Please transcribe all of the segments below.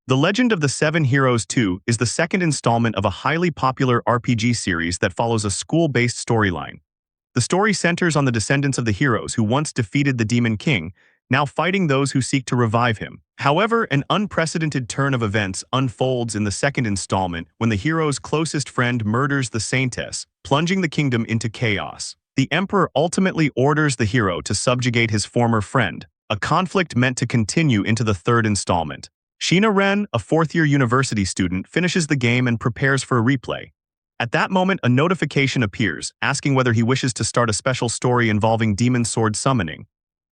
The Legend of the Seven Heroes 2 is the second installment of a highly popular RPG series that follows a school-based storyline. The story centers on the descendants of the heroes who once defeated the Demon King, now fighting those who seek to revive him. However, an unprecedented turn of events unfolds in the second installment when the hero's closest friend murders the Saintess, plunging the kingdom into chaos. The Emperor ultimately orders the hero to subjugate his former friend, a conflict meant to continue into the third installment. Sheena Ren, a fourth-year university student, finishes the game and prepares for a replay. At that moment, a notification appears, asking whether he wishes to start a special story involving demon sword summoning.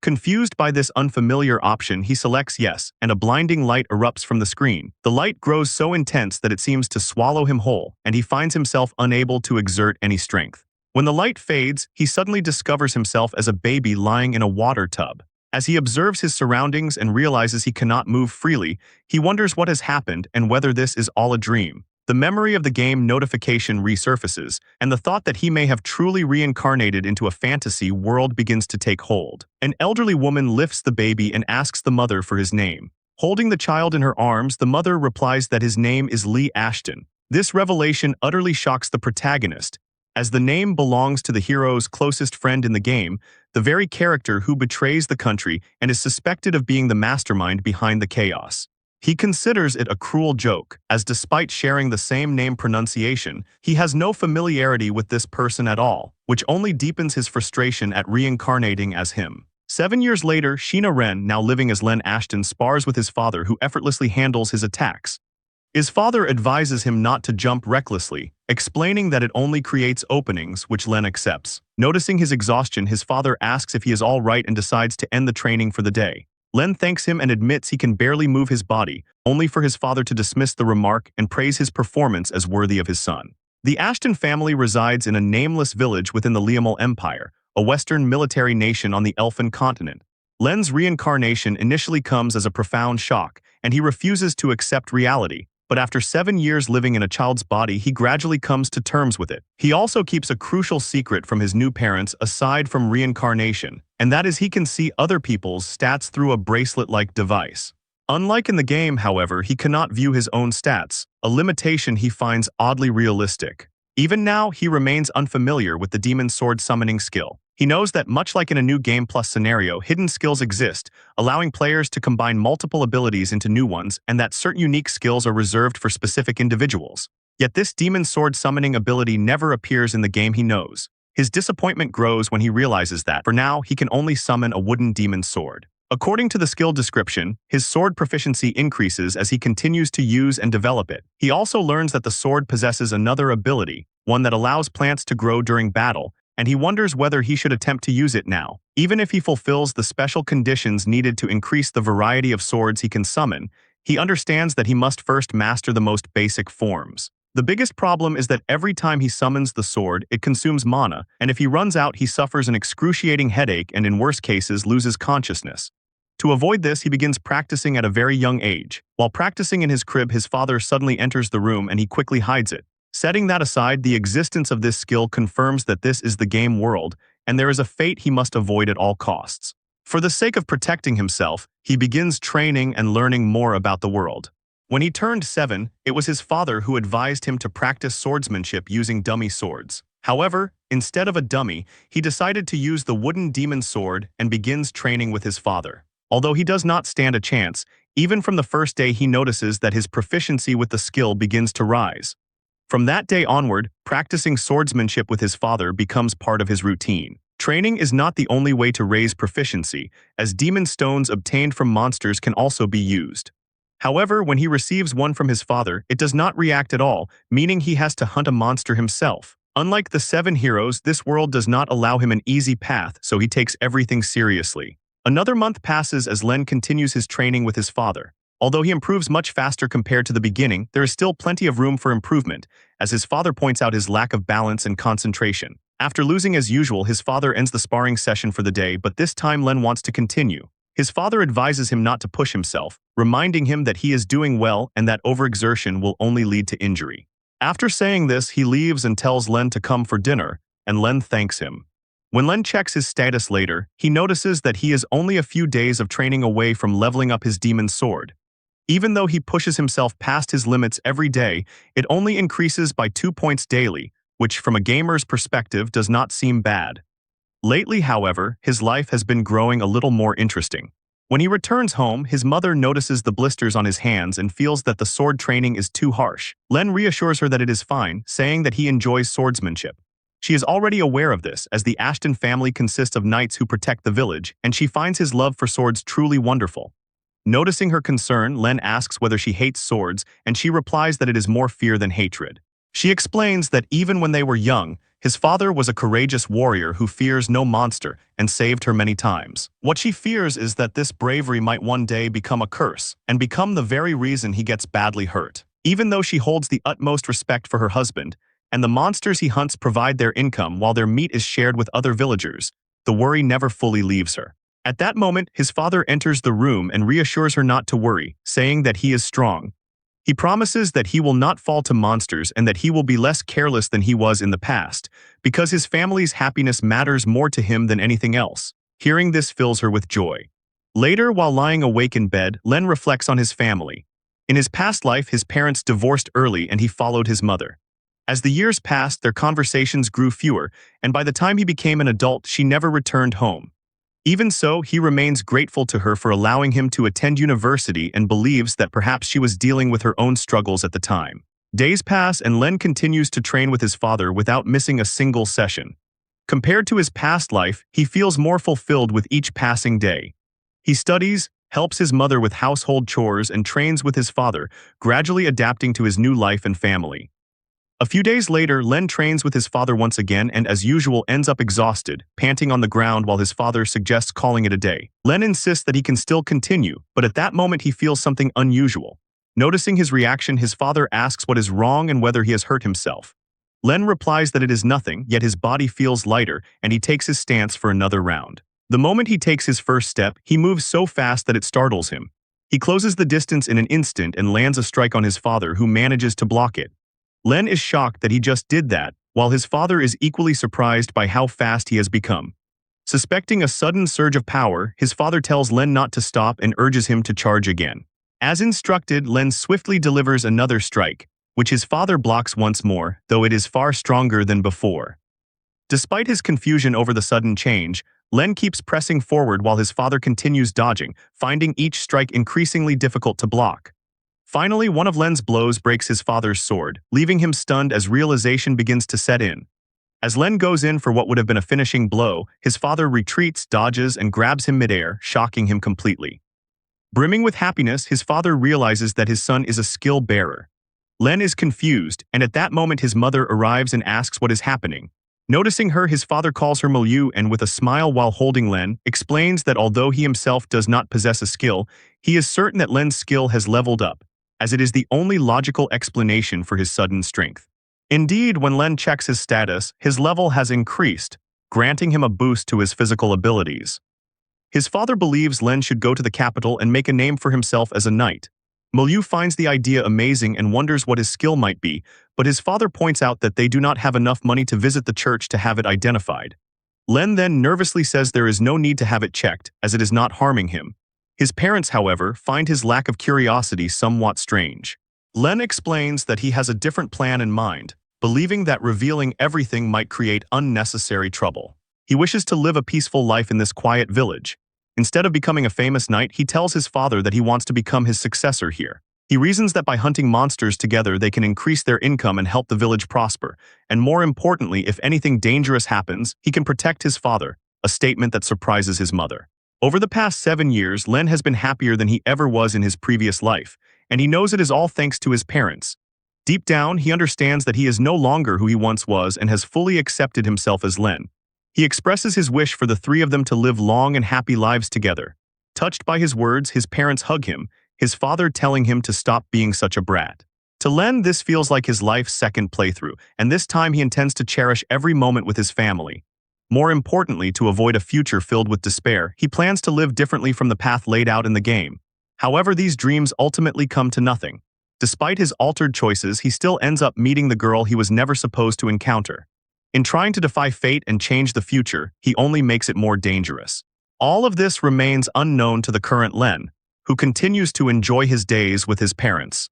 Confused by this unfamiliar option, he selects yes, and a blinding light erupts from the screen. The light grows so intense that it seems to swallow him whole, and he finds himself unable to exert any strength. When the light fades, he suddenly discovers himself as a baby lying in a water tub. As he observes his surroundings and realizes he cannot move freely, he wonders what has happened and whether this is all a dream. The memory of the game notification resurfaces, and the thought that he may have truly reincarnated into a fantasy world begins to take hold. An elderly woman lifts the baby and asks the mother for his name. Holding the child in her arms, the mother replies that his name is Lee Ashton. This revelation utterly shocks the protagonist, as the name belongs to the hero's closest friend in the game, the very character who betrays the country and is suspected of being the mastermind behind the chaos. He considers it a cruel joke, as despite sharing the same name pronunciation, he has no familiarity with this person at all, which only deepens his frustration at reincarnating as him. 7 years later, Sheena Ren, now living as Len Ashton, spars with his father who effortlessly handles his attacks. His father advises him not to jump recklessly, explaining that it only creates openings, which Len accepts. Noticing his exhaustion, his father asks if he is all right and decides to end the training for the day. Len thanks him and admits he can barely move his body, only for his father to dismiss the remark and praise his performance as worthy of his son. The Ashton family resides in a nameless village within the Liamal Empire, a Western military nation on the Elfin continent. Len's reincarnation initially comes as a profound shock, and he refuses to accept reality. But after 7 years living in a child's body, he gradually comes to terms with it. He also keeps a crucial secret from his new parents aside from reincarnation, and that is he can see other people's stats through a bracelet-like device. Unlike in the game, however, he cannot view his own stats, a limitation he finds oddly realistic. Even now, he remains unfamiliar with the demon sword summoning skill. He knows that much like in a new Game Plus scenario, hidden skills exist, allowing players to combine multiple abilities into new ones, and that certain unique skills are reserved for specific individuals. Yet this demon sword summoning ability never appears in the game he knows. His disappointment grows when he realizes that, for now, he can only summon a wooden demon sword. According to the skill description, his sword proficiency increases as he continues to use and develop it. He also learns that the sword possesses another ability, one that allows plants to grow during battle, and he wonders whether he should attempt to use it now. Even if he fulfills the special conditions needed to increase the variety of swords he can summon, he understands that he must first master the most basic forms. The biggest problem is that every time he summons the sword, it consumes mana, and if he runs out, he suffers an excruciating headache and in worse cases loses consciousness. To avoid this, he begins practicing at a very young age. While practicing in his crib, his father suddenly enters the room and he quickly hides it. Setting that aside, the existence of this skill confirms that this is the game world, and there is a fate he must avoid at all costs. For the sake of protecting himself, he begins training and learning more about the world. When he turned 7, it was his father who advised him to practice swordsmanship using dummy swords. However, instead of a dummy, he decided to use the wooden demon sword and begins training with his father. Although he does not stand a chance, even from the first day he notices that his proficiency with the skill begins to rise. From that day onward, practicing swordsmanship with his father becomes part of his routine. Training is not the only way to raise proficiency, as demon stones obtained from monsters can also be used. However, when he receives one from his father, it does not react at all, meaning he has to hunt a monster himself. Unlike the 7 heroes, this world does not allow him an easy path, so he takes everything seriously. Another month passes as Len continues his training with his father. Although he improves much faster compared to the beginning, there is still plenty of room for improvement, as his father points out his lack of balance and concentration. After losing as usual, his father ends the sparring session for the day, but this time Len wants to continue. His father advises him not to push himself, reminding him that he is doing well and that overexertion will only lead to injury. After saying this, he leaves and tells Len to come for dinner, and Len thanks him. When Len checks his status later, he notices that he is only a few days of training away from leveling up his demon sword. Even though he pushes himself past his limits every day, it only increases by 2 points daily, which from a gamer's perspective does not seem bad. Lately, however, his life has been growing a little more interesting. When he returns home, his mother notices the blisters on his hands and feels that the sword training is too harsh. Len reassures her that it is fine, saying that he enjoys swordsmanship. She is already aware of this, as the Ashton family consists of knights who protect the village, and she finds his love for swords truly wonderful. Noticing her concern, Len asks whether she hates swords, and she replies that it is more fear than hatred. She explains that even when they were young, his father was a courageous warrior who fears no monster and saved her many times. What she fears is that this bravery might one day become a curse and become the very reason he gets badly hurt. Even though she holds the utmost respect for her husband, and the monsters he hunts provide their income while their meat is shared with other villagers, the worry never fully leaves her. At that moment, his father enters the room and reassures her not to worry, saying that he is strong. He promises that he will not fall to monsters and that he will be less careless than he was in the past, because his family's happiness matters more to him than anything else. Hearing this fills her with joy. Later, while lying awake in bed, Len reflects on his family. In his past life, his parents divorced early and he followed his mother. As the years passed, their conversations grew fewer, and by the time he became an adult, she never returned home. Even so, he remains grateful to her for allowing him to attend university and believes that perhaps she was dealing with her own struggles at the time. Days pass and Len continues to train with his father without missing a single session. Compared to his past life, he feels more fulfilled with each passing day. He studies, helps his mother with household chores, and trains with his father, gradually adapting to his new life and family. A few days later, Len trains with his father once again and as usual ends up exhausted, panting on the ground while his father suggests calling it a day. Len insists that he can still continue, but at that moment he feels something unusual. Noticing his reaction, his father asks what is wrong and whether he has hurt himself. Len replies that it is nothing, yet his body feels lighter and he takes his stance for another round. The moment he takes his first step, he moves so fast that it startles him. He closes the distance in an instant and lands a strike on his father, who manages to block it. Len is shocked that he just did that, while his father is equally surprised by how fast he has become. Suspecting a sudden surge of power, his father tells Len not to stop and urges him to charge again. As instructed, Len swiftly delivers another strike, which his father blocks once more, though it is far stronger than before. Despite his confusion over the sudden change, Len keeps pressing forward while his father continues dodging, finding each strike increasingly difficult to block. Finally, one of Len's blows breaks his father's sword, leaving him stunned as realization begins to set in. As Len goes in for what would have been a finishing blow, his father retreats, dodges, and grabs him midair, shocking him completely. Brimming with happiness, his father realizes that his son is a skill bearer. Len is confused, and at that moment his mother arrives and asks what is happening. Noticing her, his father calls her Milieu and with a smile while holding Len, explains that although he himself does not possess a skill, he is certain that Len's skill has leveled up, as it is the only logical explanation for his sudden strength. Indeed, when Len checks his status, his level has increased, granting him a boost to his physical abilities. His father believes Len should go to the capital and make a name for himself as a knight. Milieu finds the idea amazing and wonders what his skill might be, but his father points out that they do not have enough money to visit the church to have it identified. Len then nervously says there is no need to have it checked, as it is not harming him. His parents, however, find his lack of curiosity somewhat strange. Len explains that he has a different plan in mind, believing that revealing everything might create unnecessary trouble. He wishes to live a peaceful life in this quiet village. Instead of becoming a famous knight, he tells his father that he wants to become his successor here. He reasons that by hunting monsters together they can increase their income and help the village prosper, and more importantly, if anything dangerous happens, he can protect his father, a statement that surprises his mother. Over the past 7 years, Len has been happier than he ever was in his previous life, and he knows it is all thanks to his parents. Deep down, he understands that he is no longer who he once was and has fully accepted himself as Len. He expresses his wish for the three of them to live long and happy lives together. Touched by his words, his parents hug him, his father telling him to stop being such a brat. To Len, this feels like his life's second playthrough, and this time he intends to cherish every moment with his family. More importantly, to avoid a future filled with despair, he plans to live differently from the path laid out in the game. However, these dreams ultimately come to nothing. Despite his altered choices, he still ends up meeting the girl he was never supposed to encounter. In trying to defy fate and change the future, he only makes it more dangerous. All of this remains unknown to the current Len, who continues to enjoy his days with his parents.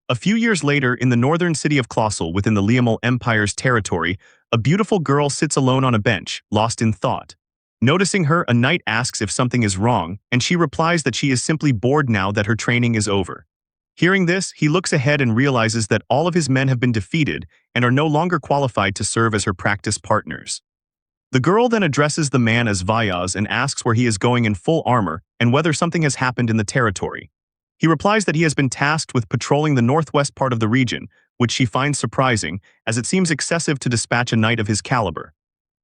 A few years later, in the northern city of Colossal within the Liamal Empire's territory, a beautiful girl sits alone on a bench, lost in thought. Noticing her, a knight asks if something is wrong, and she replies that she is simply bored now that her training is over. Hearing this, he looks ahead and realizes that all of his men have been defeated and are no longer qualified to serve as her practice partners. The girl then addresses the man as Vyaz and asks where he is going in full armor and whether something has happened in the territory. He replies that he has been tasked with patrolling the northwest part of the region, which she finds surprising, as it seems excessive to dispatch a knight of his caliber.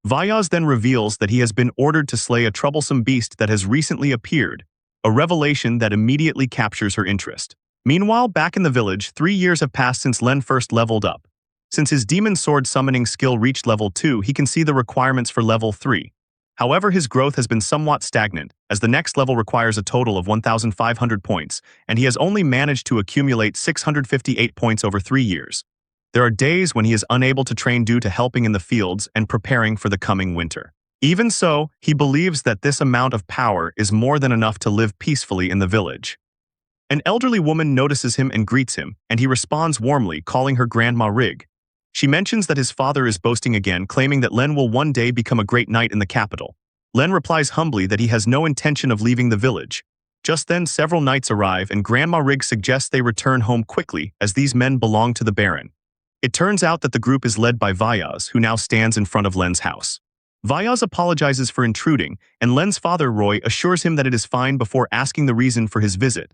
Vyaz then reveals that he has been ordered to slay a troublesome beast that has recently appeared, a revelation that immediately captures her interest. Meanwhile, back in the village, 3 years have passed since Len first leveled up. Since his demon sword summoning skill reached level 2, he can see the requirements for level 3. However, his growth has been somewhat stagnant, as the next level requires a total of 1,500 points, and he has only managed to accumulate 658 points over 3 years. There are days when he is unable to train due to helping in the fields and preparing for the coming winter. Even so, he believes that this amount of power is more than enough to live peacefully in the village. An elderly woman notices him and greets him, and he responds warmly, calling her Grandma Rig. She mentions that his father is boasting again, claiming that Len will one day become a great knight in the capital. Len replies humbly that he has no intention of leaving the village. Just then, several knights arrive, and Grandma Rig suggests they return home quickly, as these men belong to the Baron. It turns out that the group is led by Vyaz, who now stands in front of Len's house. Vyaz apologizes for intruding, and Len's father Roy assures him that it is fine before asking the reason for his visit.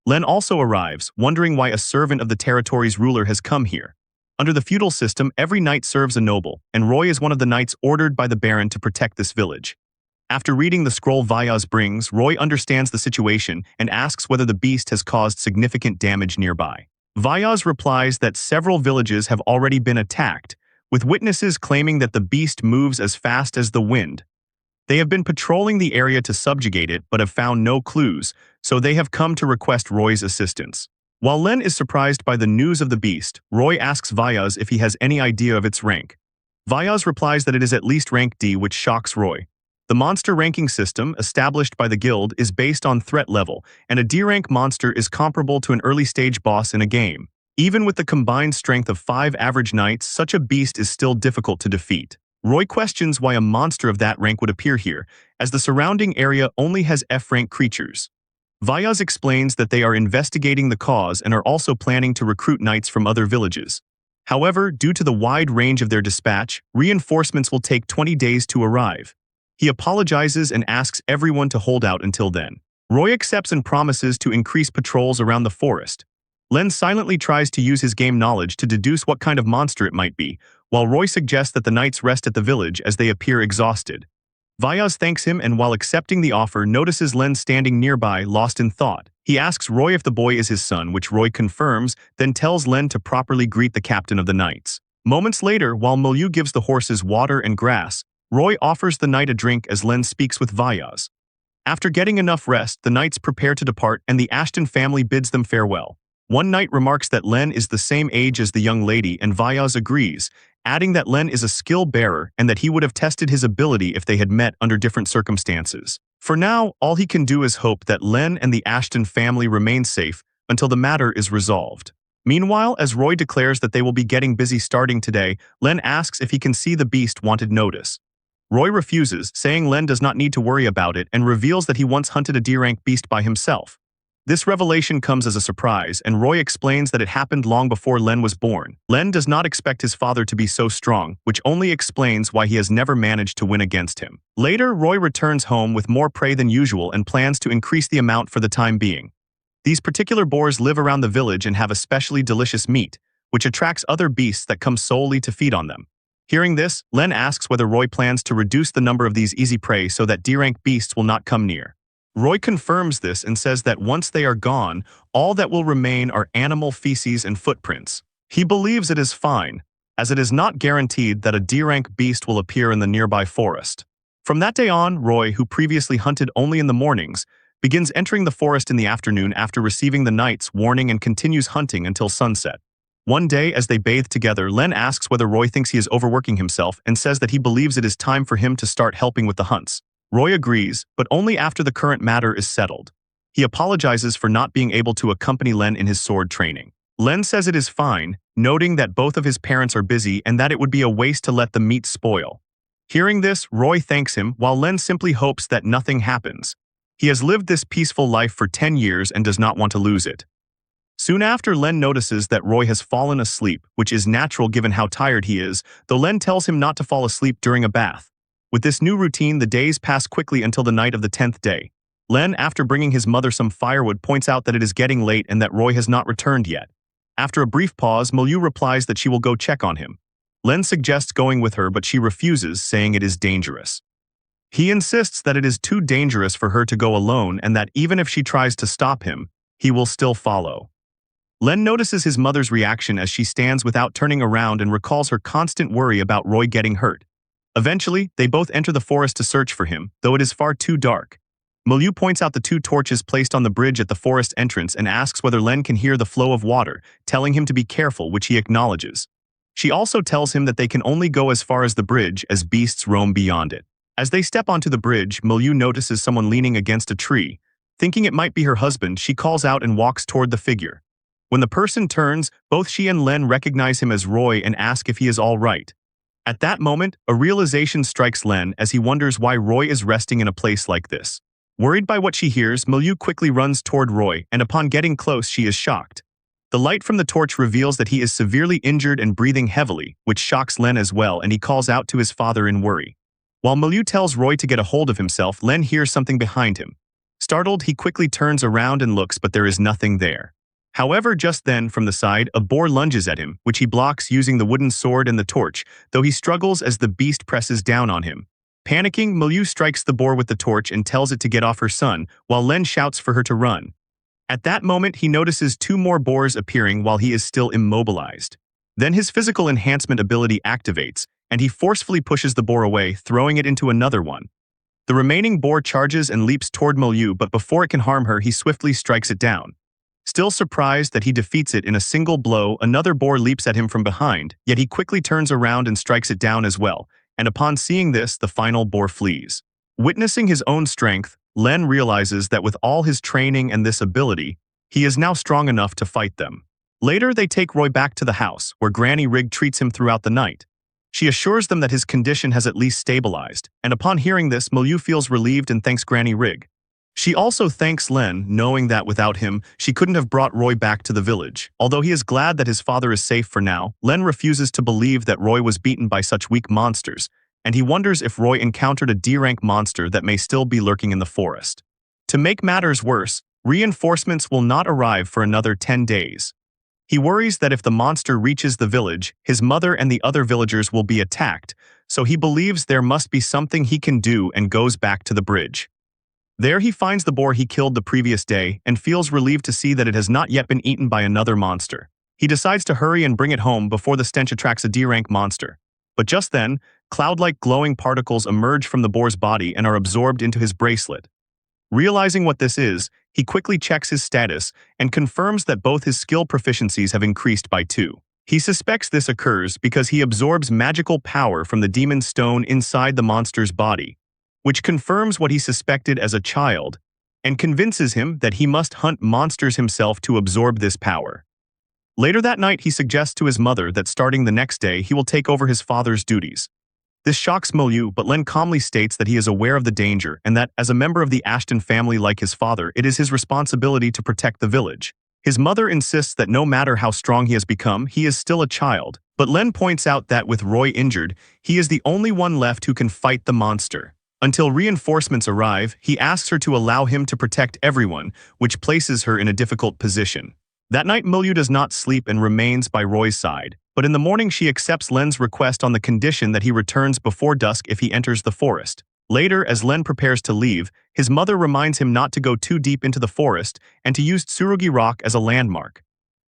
Len also arrives, wondering why a servant of the territory's ruler has come here. Under the feudal system, every knight serves a noble, and Roy is one of the knights ordered by the Baron to protect this village. After reading the scroll Vyaz brings, Roy understands the situation and asks whether the beast has caused significant damage nearby. Vyaz replies that several villages have already been attacked, with witnesses claiming that the beast moves as fast as the wind. They have been patrolling the area to subjugate it but have found no clues, so they have come to request Roy's assistance. While Len is surprised by the news of the beast, Roy asks Vyaz if he has any idea of its rank. Vyaz replies that it is at least rank D, which shocks Roy. The monster ranking system, established by the guild, is based on threat level, and a D-rank monster is comparable to an early-stage boss in a game. Even with the combined strength of 5 average knights, such a beast is still difficult to defeat. Roy questions why a monster of that rank would appear here, as the surrounding area only has F-rank creatures. Vyaz explains that they are investigating the cause and are also planning to recruit knights from other villages. However, due to the wide range of their dispatch, reinforcements will take 20 days to arrive. He apologizes and asks everyone to hold out until then. Roy accepts and promises to increase patrols around the forest. Len silently tries to use his game knowledge to deduce what kind of monster it might be, while Roy suggests that the knights rest at the village as they appear exhausted. Vyaz thanks him and, while accepting the offer, notices Len standing nearby, lost in thought. He asks Roy if the boy is his son, which Roy confirms, then tells Len to properly greet the captain of the knights. Moments later, while Milieu gives the horses water and grass, Roy offers the knight a drink as Len speaks with Vyaz. After getting enough rest, the knights prepare to depart and the Ashton family bids them farewell. One knight remarks that Len is the same age as the young lady, and Vyaz agrees, adding that Len is a skill bearer and that he would have tested his ability if they had met under different circumstances. For now, all he can do is hope that Len and the Ashton family remain safe until the matter is resolved. Meanwhile, as Roy declares that they will be getting busy starting today, Len asks if he can see the beast wanted notice. Roy refuses, saying Len does not need to worry about it, and reveals that he once hunted a D-rank beast by himself. This revelation comes as a surprise, and Roy explains that it happened long before Len was born. Len does not expect his father to be so strong, which only explains why he has never managed to win against him. Later, Roy returns home with more prey than usual and plans to increase the amount for the time being. These particular boars live around the village and have especially delicious meat, which attracts other beasts that come solely to feed on them. Hearing this, Len asks whether Roy plans to reduce the number of these easy prey so that D-rank beasts will not come near. Roy confirms this and says that once they are gone, all that will remain are animal feces and footprints. He believes it is fine, as it is not guaranteed that a D-rank beast will appear in the nearby forest. From that day on, Roy, who previously hunted only in the mornings, begins entering the forest in the afternoon after receiving the knight's warning and continues hunting until sunset. One day, as they bathe together, Len asks whether Roy thinks he is overworking himself and says that he believes it is time for him to start helping with the hunts. Roy agrees, but only after the current matter is settled. He apologizes for not being able to accompany Len in his sword training. Len says it is fine, noting that both of his parents are busy and that it would be a waste to let the meat spoil. Hearing this, Roy thanks him while Len simply hopes that nothing happens. He has lived this peaceful life for 10 years and does not want to lose it. Soon after, Len notices that Roy has fallen asleep, which is natural given how tired he is, though Len tells him not to fall asleep during a bath. With this new routine, the days pass quickly until the night of the 10th day. Len, after bringing his mother some firewood, points out that it is getting late and that Roy has not returned yet. After a brief pause, Milieu replies that she will go check on him. Len suggests going with her, but she refuses, saying it is dangerous. He insists that it is too dangerous for her to go alone and that even if she tries to stop him, he will still follow. Len notices his mother's reaction as she stands without turning around and recalls her constant worry about Roy getting hurt. Eventually, they both enter the forest to search for him, though it is far too dark. Milieu points out the 2 torches placed on the bridge at the forest entrance and asks whether Len can hear the flow of water, telling him to be careful, which he acknowledges. She also tells him that they can only go as far as the bridge as beasts roam beyond it. As they step onto the bridge, Milieu notices someone leaning against a tree. Thinking it might be her husband, she calls out and walks toward the figure. When the person turns, both she and Len recognize him as Roy and ask if he is all right. At that moment, a realization strikes Len as he wonders why Roy is resting in a place like this. Worried by what she hears, Milieu quickly runs toward Roy, and upon getting close, she is shocked. The light from the torch reveals that he is severely injured and breathing heavily, which shocks Len as well, and he calls out to his father in worry. While Milieu tells Roy to get a hold of himself, Len hears something behind him. Startled, he quickly turns around and looks, but there is nothing there. However, just then, from the side, a boar lunges at him, which he blocks using the wooden sword and the torch, though he struggles as the beast presses down on him. Panicking, Milieu strikes the boar with the torch and tells it to get off her son, while Len shouts for her to run. At that moment, he notices 2 more boars appearing while he is still immobilized. Then his physical enhancement ability activates, and he forcefully pushes the boar away, throwing it into another one. The remaining boar charges and leaps toward Milieu, but before it can harm her, he swiftly strikes it down. Still surprised that he defeats it in a single blow, another boar leaps at him from behind, yet he quickly turns around and strikes it down as well, and upon seeing this, the final boar flees. Witnessing his own strength, Len realizes that with all his training and this ability, he is now strong enough to fight them. Later, they take Roy back to the house, where Granny Rig treats him throughout the night. She assures them that his condition has at least stabilized, and upon hearing this, Milieu feels relieved and thanks Granny Rig. She also thanks Len, knowing that without him, she couldn't have brought Roy back to the village. Although he is glad that his father is safe for now, Len refuses to believe that Roy was beaten by such weak monsters, and he wonders if Roy encountered a D-rank monster that may still be lurking in the forest. To make matters worse, reinforcements will not arrive for another 10 days. He worries that if the monster reaches the village, his mother and the other villagers will be attacked, so he believes there must be something he can do and goes back to the bridge. There he finds the boar he killed the previous day and feels relieved to see that it has not yet been eaten by another monster. He decides to hurry and bring it home before the stench attracts a D-rank monster. But just then, cloud-like glowing particles emerge from the boar's body and are absorbed into his bracelet. Realizing what this is, he quickly checks his status and confirms that both his skill proficiencies have increased by 2. He suspects this occurs because he absorbs magical power from the demon stone inside the monster's body, which confirms what he suspected as a child and convinces him that he must hunt monsters himself to absorb this power. Later that night, he suggests to his mother that starting the next day, he will take over his father's duties. This shocks Milieu, but Len calmly states that he is aware of the danger and that, as a member of the Ashton family like his father, it is his responsibility to protect the village. His mother insists that no matter how strong he has become, he is still a child, but Len points out that with Roy injured, he is the only one left who can fight the monster. Until reinforcements arrive, he asks her to allow him to protect everyone, which places her in a difficult position. That night, Milieu does not sleep and remains by Roy's side, but in the morning she accepts Len's request on the condition that he returns before dusk if he enters the forest. Later, as Len prepares to leave, his mother reminds him not to go too deep into the forest and to use Tsurugi Rock as a landmark.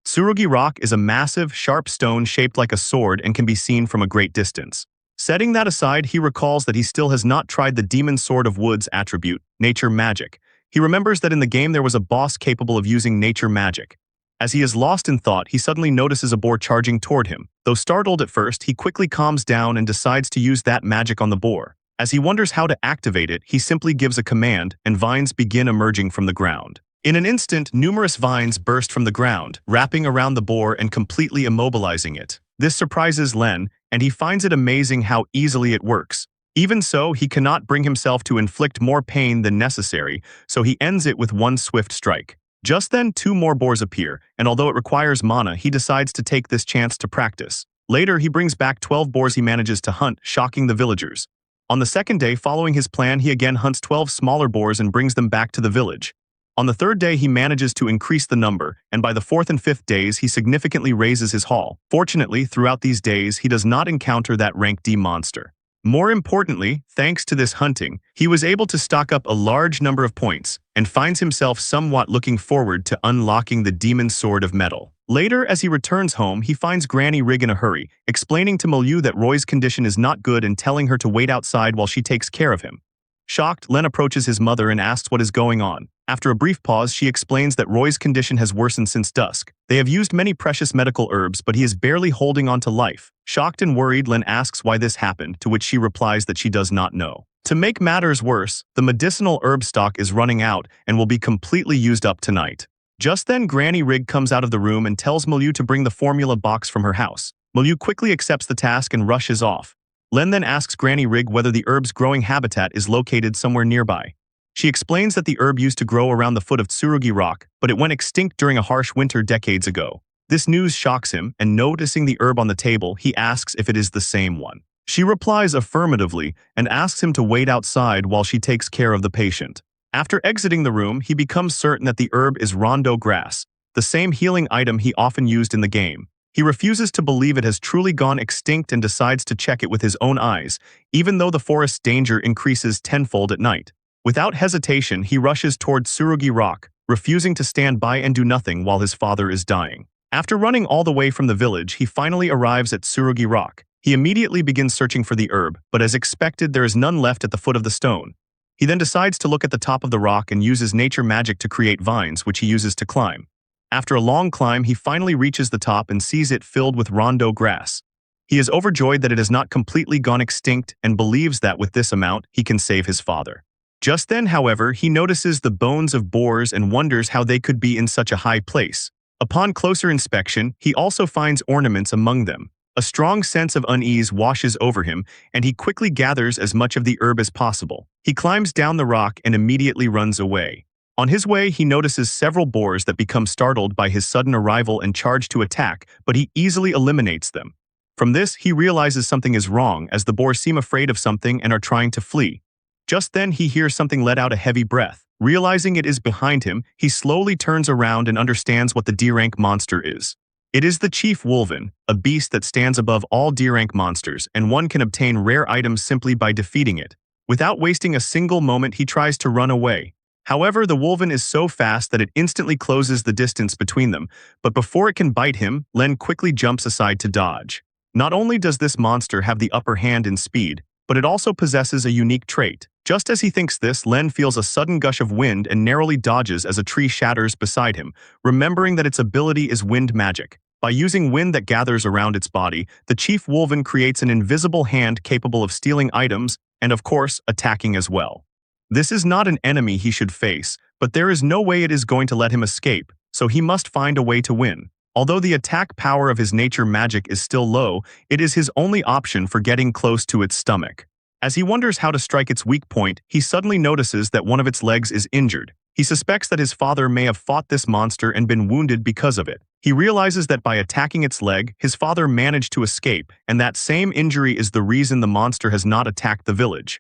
Tsurugi Rock is a massive, sharp stone shaped like a sword and can be seen from a great distance. Setting that aside, he recalls that he still has not tried the Demon Sword of Woods attribute, Nature Magic. He remembers that in the game there was a boss capable of using nature magic. As he is lost in thought, he suddenly notices a boar charging toward him. Though startled at first, he quickly calms down and decides to use that magic on the boar. As he wonders how to activate it, he simply gives a command, and vines begin emerging from the ground. In an instant, numerous vines burst from the ground, wrapping around the boar and completely immobilizing it. This surprises Len, and he finds it amazing how easily it works. Even so, he cannot bring himself to inflict more pain than necessary, so he ends it with one swift strike. Just then, 2 more boars appear, and although it requires mana, he decides to take this chance to practice. Later, he brings back 12 boars he manages to hunt, shocking the villagers. On the second day, following his plan, he again hunts 12 smaller boars and brings them back to the village. On the third day, he manages to increase the number, and by the 4th and 5th days, he significantly raises his haul. Fortunately, throughout these days, he does not encounter that rank D monster. More importantly, thanks to this hunting, he was able to stock up a large number of points, and finds himself somewhat looking forward to unlocking the Demon Sword of Metal. Later, as he returns home, he finds Granny Rig in a hurry, explaining to Milieu that Roy's condition is not good and telling her to wait outside while she takes care of him. Shocked, Len approaches his mother and asks what is going on. After a brief pause, she explains that Roy's condition has worsened since dusk. They have used many precious medical herbs, but he is barely holding on to life. Shocked and worried, Len asks why this happened, to which she replies that she does not know. To make matters worse, the medicinal herb stock is running out and will be completely used up tonight. Just then, Granny Rig comes out of the room and tells Milieu to bring the formula box from her house. Milieu quickly accepts the task and rushes off. Len then asks Granny Rig whether the herb's growing habitat is located somewhere nearby. She explains that the herb used to grow around the foot of Tsurugi Rock, but it went extinct during a harsh winter decades ago. This news shocks him, and noticing the herb on the table, he asks if it is the same one. She replies affirmatively and asks him to wait outside while she takes care of the patient. After exiting the room, he becomes certain that the herb is rondo grass, the same healing item he often used in the game. He refuses to believe it has truly gone extinct and decides to check it with his own eyes, even though the forest's danger increases tenfold at night. Without hesitation, he rushes toward Tsurugi Rock, refusing to stand by and do nothing while his father is dying. After running all the way from the village, he finally arrives at Tsurugi Rock. He immediately begins searching for the herb, but as expected, there is none left at the foot of the stone. He then decides to look at the top of the rock and uses nature magic to create vines, which he uses to climb. After a long climb, he finally reaches the top and sees it filled with rondo grass. He is overjoyed that it has not completely gone extinct and believes that with this amount, he can save his father. Just then, however, he notices the bones of boars and wonders how they could be in such a high place. Upon closer inspection, he also finds ornaments among them. A strong sense of unease washes over him, and he quickly gathers as much of the herb as possible. He climbs down the rock and immediately runs away. On his way, he notices several boars that become startled by his sudden arrival and charge to attack, but he easily eliminates them. From this, he realizes something is wrong as the boars seem afraid of something and are trying to flee. Just then, he hears something let out a heavy breath. Realizing it is behind him, he slowly turns around and understands what the D-rank monster is. It is the Chief Wolven, a beast that stands above all D-rank monsters, and one can obtain rare items simply by defeating it. Without wasting a single moment, he tries to run away. However, the Wolven is so fast that it instantly closes the distance between them, but before it can bite him, Len quickly jumps aside to dodge. Not only does this monster have the upper hand in speed, but it also possesses a unique trait. Just as he thinks this, Len feels a sudden gush of wind and narrowly dodges as a tree shatters beside him, remembering that its ability is wind magic. By using wind that gathers around its body, the Chief Wolven creates an invisible hand capable of stealing items and, of course, attacking as well. This is not an enemy he should face, but there is no way it is going to let him escape, so he must find a way to win. Although the attack power of his nature magic is still low, it is his only option for getting close to its stomach. As he wonders how to strike its weak point, he suddenly notices that one of its legs is injured. He suspects that his father may have fought this monster and been wounded because of it. He realizes that by attacking its leg, his father managed to escape, and that same injury is the reason the monster has not attacked the village.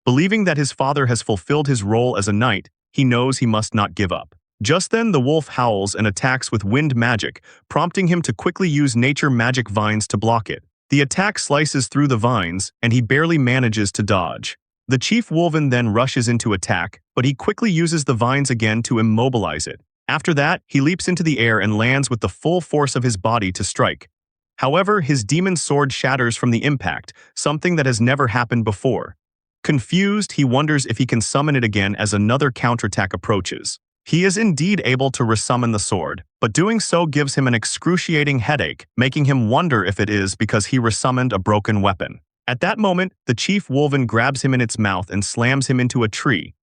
Believing that his father has fulfilled his role as a knight, he knows he must not give up. Just then, the wolf howls and attacks with wind magic, prompting him to quickly use nature magic vines to block it. The attack slices through the vines, and he barely manages to dodge. The Chief Wolven then rushes into attack, but he quickly uses the vines again to immobilize it. After that, he leaps into the air and lands with the full force of his body to strike. However, his demon sword shatters from the impact, something that has never happened before. Confused, he wonders if he can summon it again as another counterattack approaches. He is indeed able to resummon the sword, but doing so gives him an excruciating headache, making him wonder if it is because he resummoned a broken weapon. At that moment, the Chief Wolven grabs him in its mouth and slams him into a tree.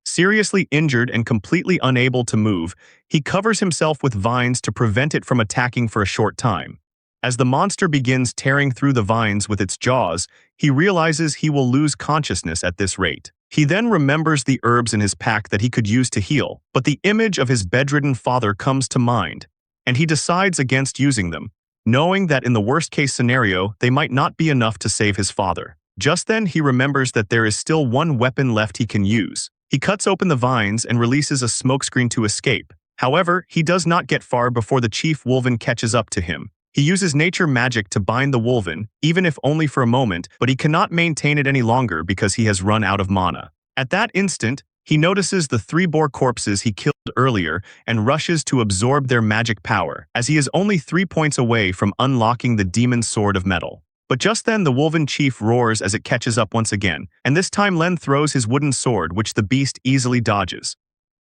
Seriously injured and completely unable to move, he covers himself with vines to prevent it from attacking for a short time. As the monster begins tearing through the vines with its jaws, he realizes he will lose consciousness at this rate. He then remembers the herbs in his pack that he could use to heal, but the image of his bedridden father comes to mind, and he decides against using them, knowing that in the worst-case scenario, they might not be enough to save his father. Just then, he remembers that there is still one weapon left he can use. He cuts open the vines and releases a smokescreen to escape. However, he does not get far before the chief Wolven catches up to him. He uses nature magic to bind the Wolven, even if only for a moment, but he cannot maintain it any longer because he has run out of mana. At that instant, he notices the 3 boar corpses he killed earlier and rushes to absorb their magic power, as he is only 3 points away from unlocking the demon's sword of metal. But just then the Wolven chief roars as it catches up once again, and this time Len throws his wooden sword, which the beast easily dodges.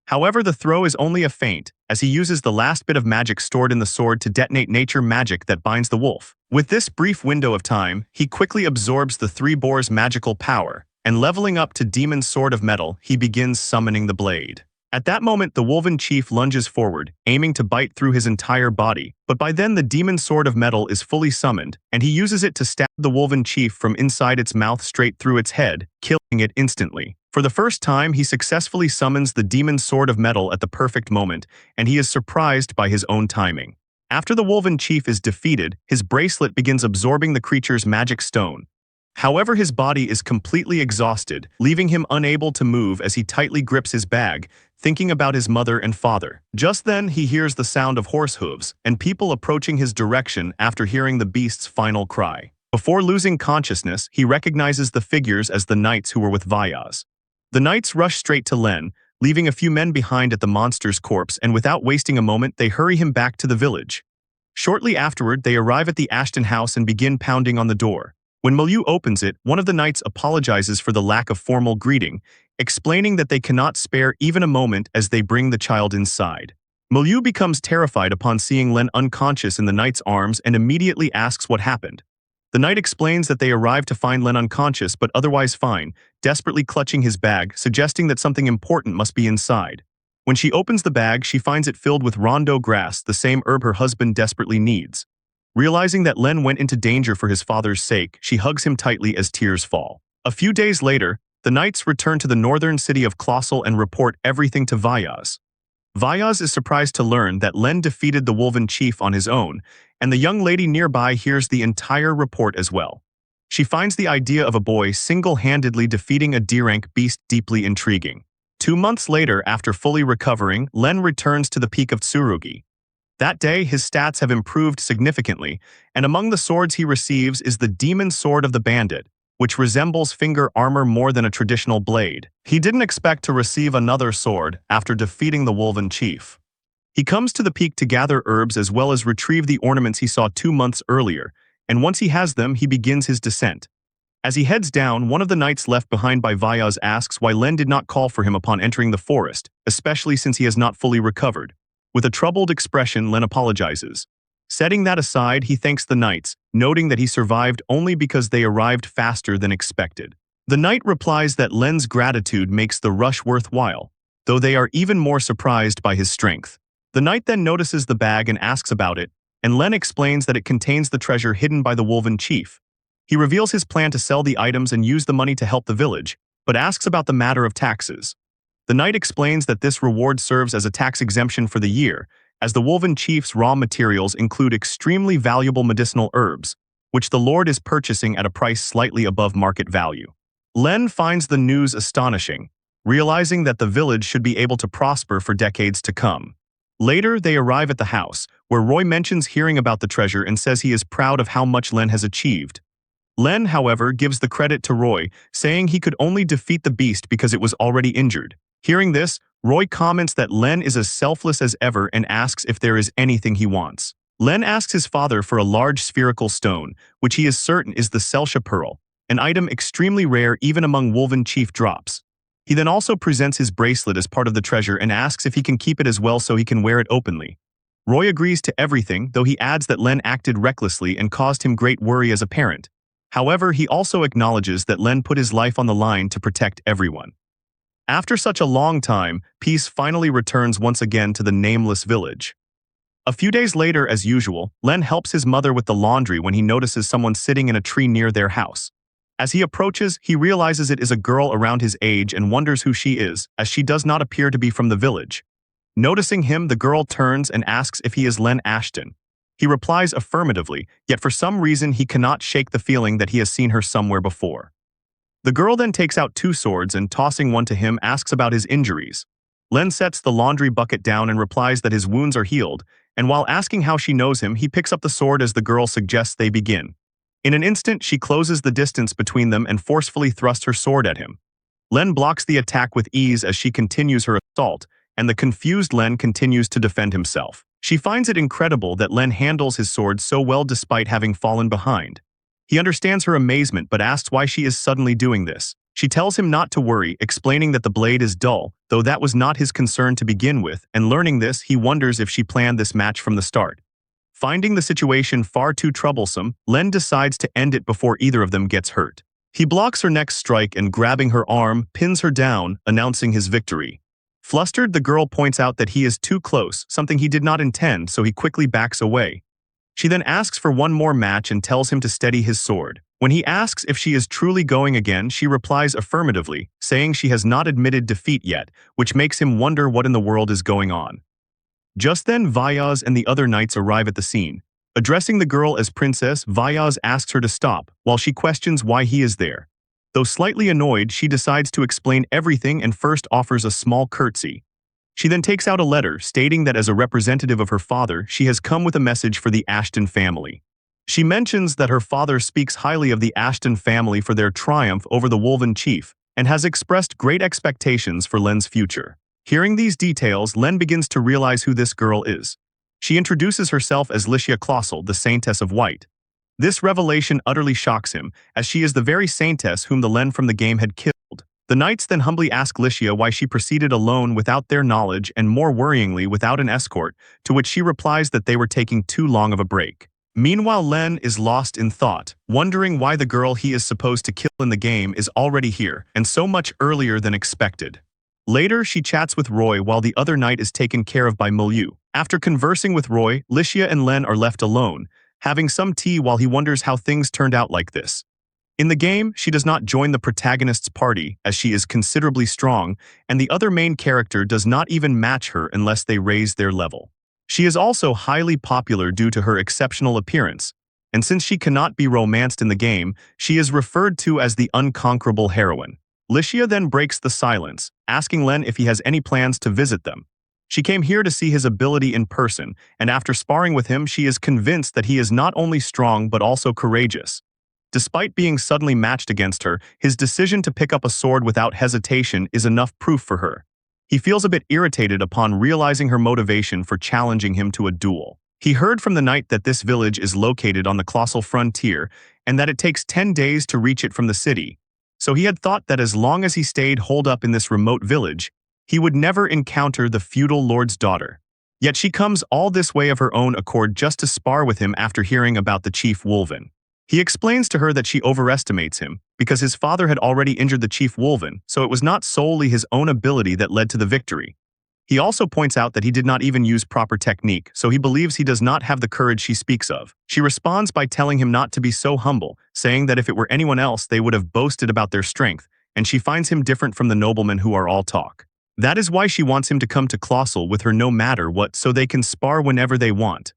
However, the throw is only a feint, as he uses the last bit of magic stored in the sword to detonate nature magic that binds the wolf. With this brief window of time, he quickly absorbs the 3 boars' magical power, and leveling up to Demon's Sword of Metal, he begins summoning the blade. At that moment, the Wolven chief lunges forward, aiming to bite through his entire body, but by then the Demon's Sword of Metal is fully summoned, and he uses it to stab the Wolven chief from inside its mouth straight through its head, killing it instantly. For the first time, he successfully summons the Demon's Sword of Metal at the perfect moment, and he is surprised by his own timing. After the Wolven chief is defeated, his bracelet begins absorbing the creature's magic stone. However, his body is completely exhausted, leaving him unable to move as he tightly grips his bag, thinking about his mother and father. Just then, he hears the sound of horse hooves and people approaching his direction after hearing the beast's final cry. Before losing consciousness, he recognizes the figures as the knights who were with Vyaz. The knights rush straight to Len, leaving a few men behind at the monster's corpse, and without wasting a moment, they hurry him back to the village. Shortly afterward, they arrive at the Ashton house and begin pounding on the door. When Milieu opens it, one of the knights apologizes for the lack of formal greeting, explaining that they cannot spare even a moment as they bring the child inside. Milieu becomes terrified upon seeing Len unconscious in the knight's arms and immediately asks what happened. The knight explains that they arrived to find Len unconscious but otherwise fine, desperately clutching his bag, suggesting that something important must be inside. When she opens the bag, she finds it filled with rondo grass, the same herb her husband desperately needs. Realizing that Len went into danger for his father's sake, she hugs him tightly as tears fall. A few days later, the knights return to the northern city of Colossal and report everything to Vyaz. Vyaz is surprised to learn that Len defeated the Wolven chief on his own, and the young lady nearby hears the entire report as well. She finds the idea of a boy single-handedly defeating a D-rank beast deeply intriguing. 2 months later, after fully recovering, Len returns to the peak of Tsurugi. That day, his stats have improved significantly, and among the swords he receives is the Demon's Sword of the Bandit, which resembles finger armor more than a traditional blade. He didn't expect to receive another sword after defeating the Wolven chief. He comes to the peak to gather herbs as well as retrieve the ornaments he saw 2 months earlier, and once he has them, he begins his descent. As he heads down, one of the knights left behind by Vyaz asks why Len did not call for him upon entering the forest, especially since he has not fully recovered. With a troubled expression, Len apologizes. Setting that aside, he thanks the knights, noting that he survived only because they arrived faster than expected. The knight replies that Len's gratitude makes the rush worthwhile, though they are even more surprised by his strength. The knight then notices the bag and asks about it, and Len explains that it contains the treasure hidden by the Wolven chief. He reveals his plan to sell the items and use the money to help the village, but asks about the matter of taxes. The knight explains that this reward serves as a tax exemption for the year, as the Wolven chief's raw materials include extremely valuable medicinal herbs, which the lord is purchasing at a price slightly above market value. Len finds the news astonishing, realizing that the village should be able to prosper for decades to come. Later, they arrive at the house, where Roy mentions hearing about the treasure and says he is proud of how much Len has achieved. Len, however, gives the credit to Roy, saying he could only defeat the beast because it was already injured. Hearing this, Roy comments that Len is as selfless as ever and asks if there is anything he wants. Len asks his father for a large spherical stone, which he is certain is the Celsha Pearl, an item extremely rare even among Wolven chief drops. He then also presents his bracelet as part of the treasure and asks if he can keep it as well so he can wear it openly. Roy agrees to everything, though he adds that Len acted recklessly and caused him great worry as a parent. However, he also acknowledges that Len put his life on the line to protect everyone. After such a long time, peace finally returns once again to the nameless village. A few days later, as usual, Len helps his mother with the laundry when he notices someone sitting in a tree near their house. As he approaches, he realizes it is a girl around his age and wonders who she is, as she does not appear to be from the village. Noticing him, the girl turns and asks if he is Lee Ashton. He replies affirmatively, yet for some reason he cannot shake the feeling that he has seen her somewhere before. The girl then takes out 2 swords and, tossing one to him, asks about his injuries. Len sets the laundry bucket down and replies that his wounds are healed, and while asking how she knows him, he picks up the sword as the girl suggests they begin. In an instant, she closes the distance between them and forcefully thrusts her sword at him. Len blocks the attack with ease as she continues her assault, and the confused Len continues to defend himself. She finds it incredible that Len handles his sword so well despite having fallen behind. He understands her amazement but asks why she is suddenly doing this. She tells him not to worry, explaining that the blade is dull, though that was not his concern to begin with, and learning this, he wonders if she planned this match from the start. Finding the situation far too troublesome, Len decides to end it before either of them gets hurt. He blocks her next strike and, grabbing her arm, pins her down, announcing his victory. Flustered, the girl points out that he is too close, something he did not intend, so he quickly backs away. She then asks for one more match and tells him to steady his sword. When he asks if she is truly going again, she replies affirmatively, saying she has not admitted defeat yet, which makes him wonder what in the world is going on. Just then, Vyaz and the other knights arrive at the scene. Addressing the girl as princess, Vyaz asks her to stop, while she questions why he is there. Though slightly annoyed, she decides to explain everything and first offers a small curtsy. She then takes out a letter, stating that as a representative of her father, she has come with a message for the Ashton family. She mentions that her father speaks highly of the Ashton family for their triumph over the Wolven chief, and has expressed great expectations for Len's future. Hearing these details, Len begins to realize who this girl is. She introduces herself as Licia, the Saintess of White. This revelation utterly shocks him, as she is the very Saintess whom the Len from the game had killed. The knights then humbly ask Licia why she proceeded alone without their knowledge and, more worryingly, without an escort, to which she replies that they were taking too long of a break. Meanwhile, Len is lost in thought, wondering why the girl he is supposed to kill in the game is already here, and so much earlier than expected. Later, she chats with Roy while the other knight is taken care of by Milieu. After conversing with Roy, Licia and Len are left alone, having some tea while he wonders how things turned out like this. In the game, she does not join the protagonist's party, as she is considerably strong, and the other main character does not even match her unless they raise their level. She is also highly popular due to her exceptional appearance, and since she cannot be romanced in the game, she is referred to as the unconquerable heroine. Licia then breaks the silence, asking Len if he has any plans to visit them. She came here to see his ability in person, and after sparring with him, she is convinced that he is not only strong but also courageous. Despite being suddenly matched against her, his decision to pick up a sword without hesitation is enough proof for her. He feels a bit irritated upon realizing her motivation for challenging him to a duel. He heard from the knight that this village is located on the colossal frontier and that it takes 10 days to reach it from the city. So he had thought that as long as he stayed holed up in this remote village, he would never encounter the feudal lord's daughter. Yet she comes all this way of her own accord just to spar with him after hearing about the chief Wolven. He explains to her that she overestimates him, because his father had already injured the chief Wolven, so it was not solely his own ability that led to the victory. He also points out that he did not even use proper technique, so he believes he does not have the courage she speaks of. She responds by telling him not to be so humble, saying that if it were anyone else they would have boasted about their strength, and she finds him different from the noblemen who are all talk. That is why she wants him to come to Colossal with her no matter what, so they can spar whenever they want.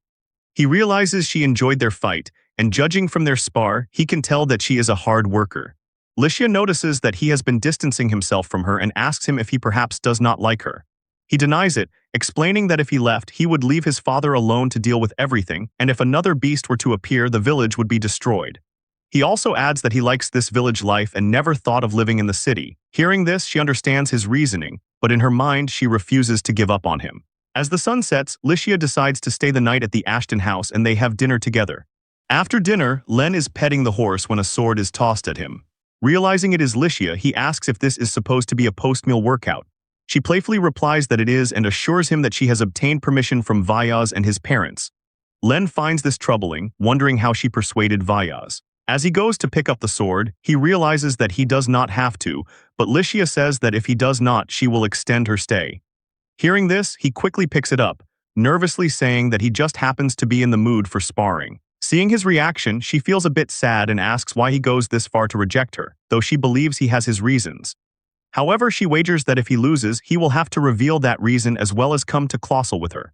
He realizes she enjoyed their fight, and judging from their spar, he can tell that she is a hard worker. Licia notices that he has been distancing himself from her and asks him if he perhaps does not like her. He denies it, explaining that if he left, he would leave his father alone to deal with everything, and if another beast were to appear, the village would be destroyed. He also adds that he likes this village life and never thought of living in the city. Hearing this, she understands his reasoning, but in her mind, she refuses to give up on him. As the sun sets, Licia decides to stay the night at the Ashton house and they have dinner together. After dinner, Len is petting the horse when a sword is tossed at him. Realizing it is Licia, he asks if this is supposed to be a post-meal workout. She playfully replies that it is and assures him that she has obtained permission from Vyaz and his parents. Len finds this troubling, wondering how she persuaded Vyaz. As he goes to pick up the sword, he realizes that he does not have to, but Licia says that if he does not, she will extend her stay. Hearing this, he quickly picks it up, nervously saying that he just happens to be in the mood for sparring. Seeing his reaction, she feels a bit sad and asks why he goes this far to reject her, though she believes he has his reasons. However, she wagers that if he loses, he will have to reveal that reason as well as come to colossal with her.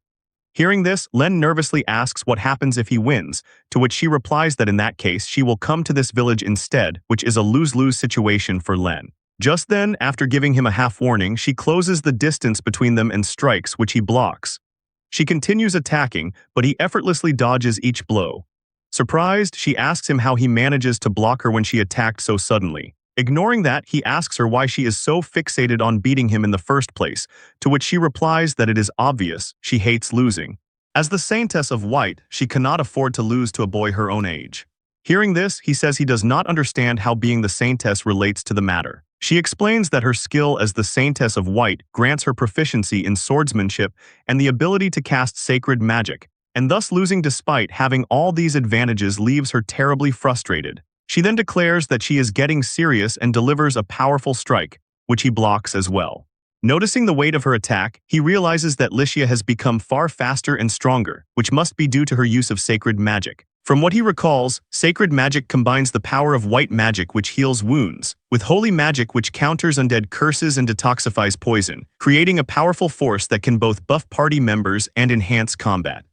Hearing this, Len nervously asks what happens if he wins, to which she replies that in that case she will come to this village instead, which is a lose-lose situation for Len. Just then, after giving him a half-warning, she closes the distance between them and strikes, which he blocks. She continues attacking, but he effortlessly dodges each blow. Surprised, she asks him how he manages to block her when she attacked so suddenly. Ignoring that, he asks her why she is so fixated on beating him in the first place, to which she replies that it is obvious she hates losing. As the Saintess of White, she cannot afford to lose to a boy her own age. Hearing this, he says he does not understand how being the Saintess relates to the matter. She explains that her skill as the Saintess of White grants her proficiency in swordsmanship and the ability to cast sacred magic, and thus losing despite having all these advantages leaves her terribly frustrated. She then declares that she is getting serious and delivers a powerful strike, which he blocks as well. Noticing the weight of her attack, he realizes that Licia has become far faster and stronger, which must be due to her use of sacred magic. From what he recalls, sacred magic combines the power of white magic which heals wounds, with holy magic which counters undead curses and detoxifies poison, creating a powerful force that can both buff party members and enhance combat.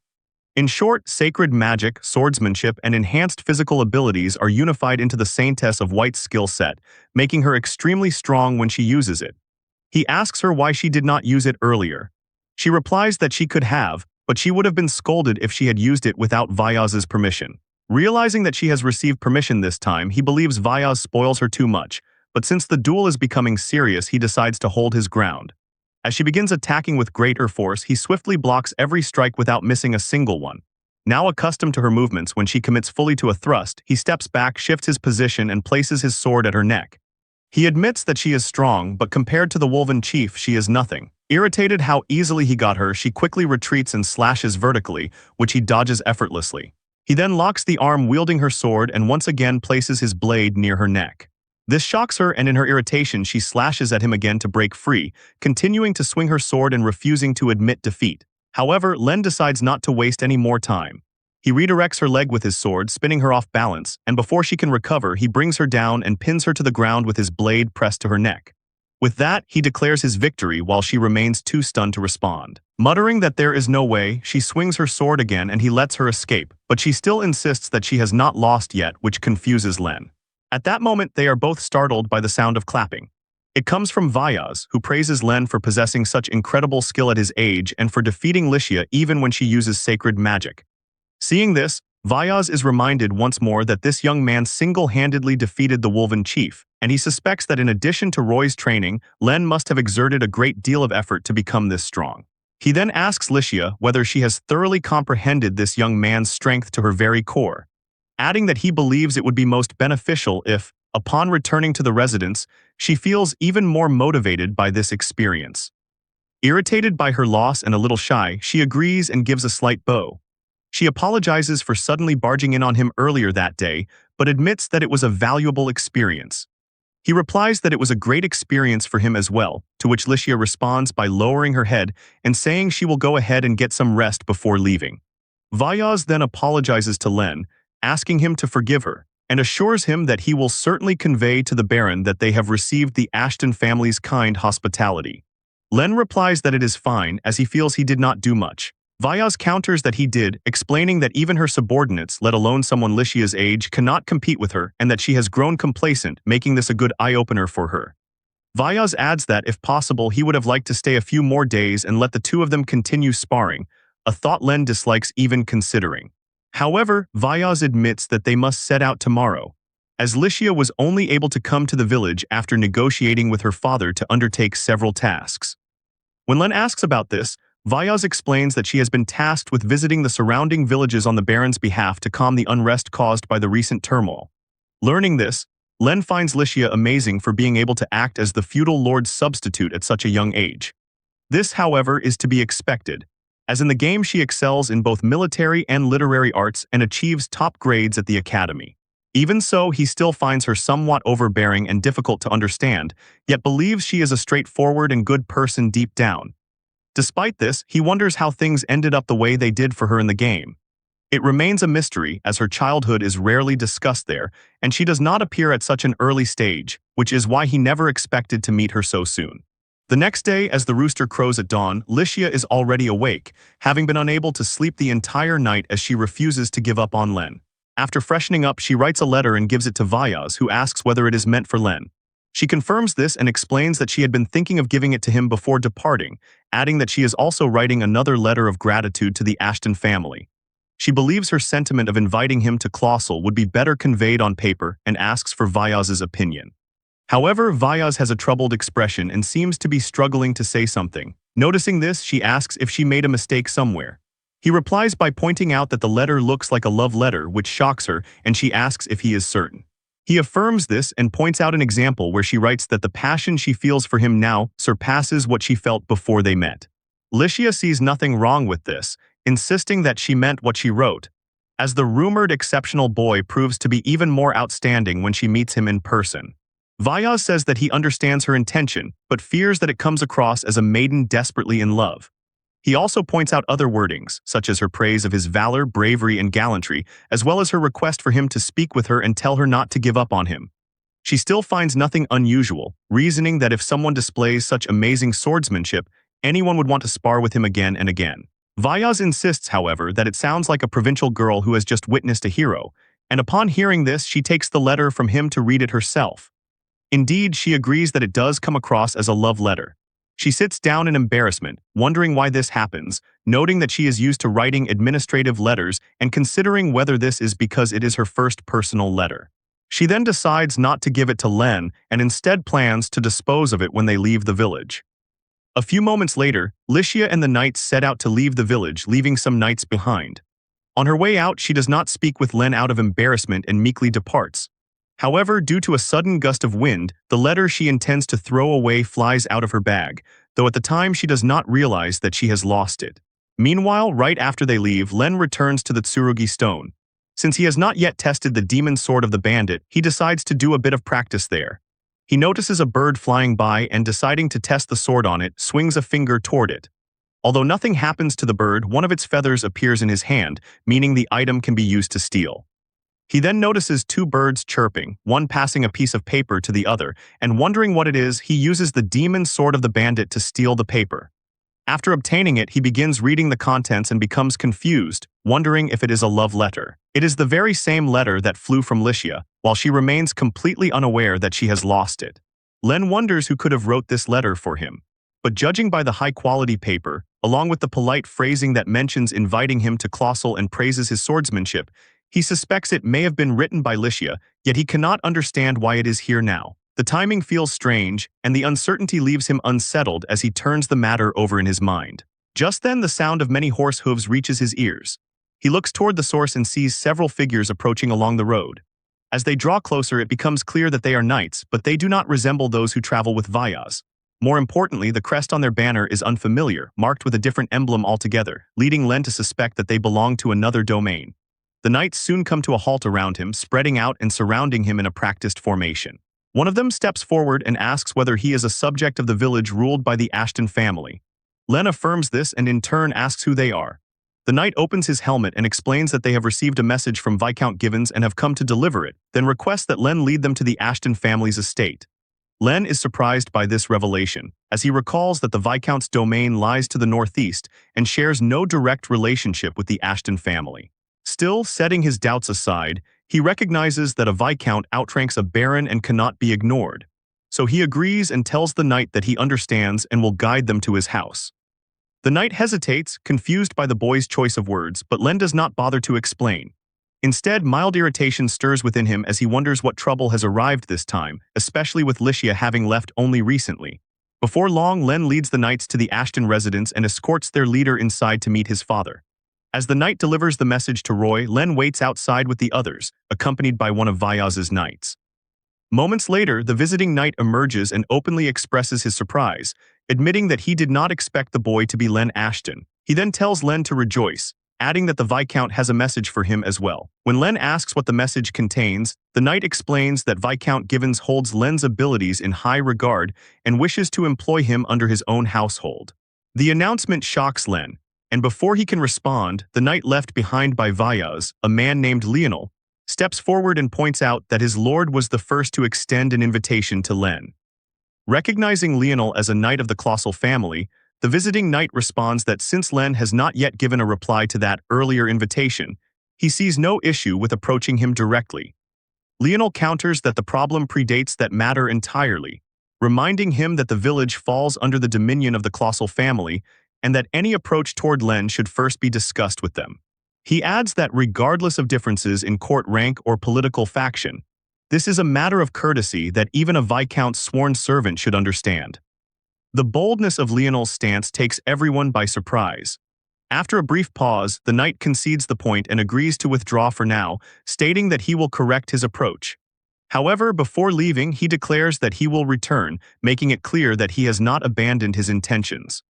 In short, sacred magic, swordsmanship, and enhanced physical abilities are unified into the Saintess of White's skill set, making her extremely strong when she uses it. He asks her why she did not use it earlier. She replies that she could have, but she would have been scolded if she had used it without Vyaz's permission. Realizing that she has received permission this time, he believes Vyaz spoils her too much, but since the duel is becoming serious, he decides to hold his ground. As she begins attacking with greater force, he swiftly blocks every strike without missing a single one. Now accustomed to her movements, when she commits fully to a thrust, he steps back, shifts his position, and places his sword at her neck. He admits that she is strong, but compared to the Wolven chief, she is nothing. Irritated how easily he got her, she quickly retreats and slashes vertically, which he dodges effortlessly. He then locks the arm wielding her sword and once again places his blade near her neck. This shocks her, and in her irritation she slashes at him again to break free, continuing to swing her sword and refusing to admit defeat. However, Len decides not to waste any more time. He redirects her leg with his sword, spinning her off balance, and before she can recover, he brings her down and pins her to the ground with his blade pressed to her neck. With that, he declares his victory while she remains too stunned to respond. Muttering that there is no way, she swings her sword again and he lets her escape, but she still insists that she has not lost yet, which confuses Len. At that moment, they are both startled by the sound of clapping. It comes from Vyaz, who praises Len for possessing such incredible skill at his age and for defeating Licia even when she uses sacred magic. Seeing this, Vyaz is reminded once more that this young man single-handedly defeated the Wolven chief, and he suspects that in addition to Roy's training, Len must have exerted a great deal of effort to become this strong. He then asks Licia whether she has thoroughly comprehended this young man's strength to her very core, adding that he believes it would be most beneficial if, upon returning to the residence, she feels even more motivated by this experience. Irritated by her loss and a little shy, she agrees and gives a slight bow. She apologizes for suddenly barging in on him earlier that day, but admits that it was a valuable experience. He replies that it was a great experience for him as well, to which Licia responds by lowering her head and saying she will go ahead and get some rest before leaving. Vyaz then apologizes to Len, asking him to forgive her, and assures him that he will certainly convey to the Baron that they have received the Ashton family's kind hospitality. Len replies that it is fine, as he feels he did not do much. Vyaz counters that he did, explaining that even her subordinates, let alone someone Licia's age, cannot compete with her, and that she has grown complacent, making this a good eye-opener for her. Vyaz adds that, if possible, he would have liked to stay a few more days and let the two of them continue sparring, a thought Len dislikes even considering. However, Vyaz admits that they must set out tomorrow, as Licia was only able to come to the village after negotiating with her father to undertake several tasks. When Len asks about this, Vyaz explains that she has been tasked with visiting the surrounding villages on the Baron's behalf to calm the unrest caused by the recent turmoil. Learning this, Len finds Licia amazing for being able to act as the feudal lord's substitute at such a young age. This, however, is to be expected, as in the game she excels in both military and literary arts and achieves top grades at the academy. Even so, he still finds her somewhat overbearing and difficult to understand, yet believes she is a straightforward and good person deep down. Despite this, he wonders how things ended up the way they did for her in the game. It remains a mystery, as her childhood is rarely discussed there, and she does not appear at such an early stage, which is why he never expected to meet her so soon. The next day, as the rooster crows at dawn, Licia is already awake, having been unable to sleep the entire night as she refuses to give up on Len. After freshening up, she writes a letter and gives it to Vyaz, who asks whether it is meant for Len. She confirms this and explains that she had been thinking of giving it to him before departing, adding that she is also writing another letter of gratitude to the Ashton family. She believes her sentiment of inviting him to Colossal would be better conveyed on paper and asks for Vyaz's opinion. However, Vyaz has a troubled expression and seems to be struggling to say something. Noticing this, she asks if she made a mistake somewhere. He replies by pointing out that the letter looks like a love letter, which shocks her, and she asks if he is certain. He affirms this and points out an example where she writes that the passion she feels for him now surpasses what she felt before they met. Licia sees nothing wrong with this, insisting that she meant what she wrote, as the rumored exceptional boy proves to be even more outstanding when she meets him in person. Vyaz says that he understands her intention, but fears that it comes across as a maiden desperately in love. He also points out other wordings, such as her praise of his valor, bravery, and gallantry, as well as her request for him to speak with her and tell her not to give up on him. She still finds nothing unusual, reasoning that if someone displays such amazing swordsmanship, anyone would want to spar with him again and again. Vyaz insists, however, that it sounds like a provincial girl who has just witnessed a hero, and upon hearing this, she takes the letter from him to read it herself. Indeed, she agrees that it does come across as a love letter. She sits down in embarrassment, wondering why this happens, noting that she is used to writing administrative letters and considering whether this is because it is her first personal letter. She then decides not to give it to Len and instead plans to dispose of it when they leave the village. A few moments later, Licia and the knights set out to leave the village, leaving some knights behind. On her way out, she does not speak with Len out of embarrassment and meekly departs. However, due to a sudden gust of wind, the letter she intends to throw away flies out of her bag, though at the time she does not realize that she has lost it. Meanwhile, right after they leave, Len returns to the Tsurugi stone. Since he has not yet tested the demon sword of the bandit, he decides to do a bit of practice there. He notices a bird flying by and, deciding to test the sword on it, swings a finger toward it. Although nothing happens to the bird, one of its feathers appears in his hand, meaning the item can be used to steal. He then notices two birds chirping, one passing a piece of paper to the other, and wondering what it is, he uses the demon sword of the bandit to steal the paper. After obtaining it, he begins reading the contents and becomes confused, wondering if it is a love letter. It is the very same letter that flew from Licia, while she remains completely unaware that she has lost it. Len wonders who could have wrote this letter for him. But judging by the high-quality paper, along with the polite phrasing that mentions inviting him to Colossal and praises his swordsmanship, he suspects it may have been written by Licia, yet he cannot understand why it is here now. The timing feels strange, and the uncertainty leaves him unsettled as he turns the matter over in his mind. Just then, the sound of many horse hooves reaches his ears. He looks toward the source and sees several figures approaching along the road. As they draw closer, it becomes clear that they are knights, but they do not resemble those who travel with Vyaz. More importantly, the crest on their banner is unfamiliar, marked with a different emblem altogether, leading Len to suspect that they belong to another domain. The knights soon come to a halt around him, spreading out and surrounding him in a practiced formation. One of them steps forward and asks whether he is a subject of the village ruled by the Ashton family. Len affirms this and in turn asks who they are. The knight opens his helmet and explains that they have received a message from Viscount Givens and have come to deliver it, then requests that Len lead them to the Ashton family's estate. Len is surprised by this revelation, as he recalls that the Viscount's domain lies to the northeast and shares no direct relationship with the Ashton family. Still, setting his doubts aside, he recognizes that a Viscount outranks a baron and cannot be ignored. So he agrees and tells the knight that he understands and will guide them to his house. The knight hesitates, confused by the boy's choice of words, but Len does not bother to explain. Instead, mild irritation stirs within him as he wonders what trouble has arrived this time, especially with Licia having left only recently. Before long, Len leads the knights to the Ashton residence and escorts their leader inside to meet his father. As the knight delivers the message to Roy, Len waits outside with the others, accompanied by one of Vyaz's knights. Moments later, the visiting knight emerges and openly expresses his surprise, admitting that he did not expect the boy to be Len Ashton. He then tells Len to rejoice, adding that the Viscount has a message for him as well. When Len asks what the message contains, the knight explains that Viscount Givens holds Len's abilities in high regard and wishes to employ him under his own household. The announcement shocks Len, and before he can respond, the knight left behind by Vyas, a man named Lionel, steps forward and points out that his lord was the first to extend an invitation to Len. Recognizing Lionel as a knight of the colossal family, the visiting knight responds that since Len has not yet given a reply to that earlier invitation, he sees no issue with approaching him directly. Lionel counters that the problem predates that matter entirely, reminding him that the village falls under the dominion of the colossal family and that any approach toward Len should first be discussed with them. He adds that regardless of differences in court rank or political faction, this is a matter of courtesy that even a Viscount's sworn servant should understand. The boldness of Lionel's stance takes everyone by surprise. After a brief pause, the knight concedes the point and agrees to withdraw for now, stating that he will correct his approach. However, before leaving, he declares that he will return, making it clear that he has not abandoned his intentions.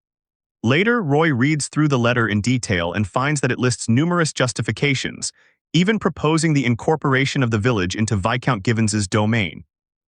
Later, Roy reads through the letter in detail and finds that it lists numerous justifications, even proposing the incorporation of the village into Viscount Givens's domain.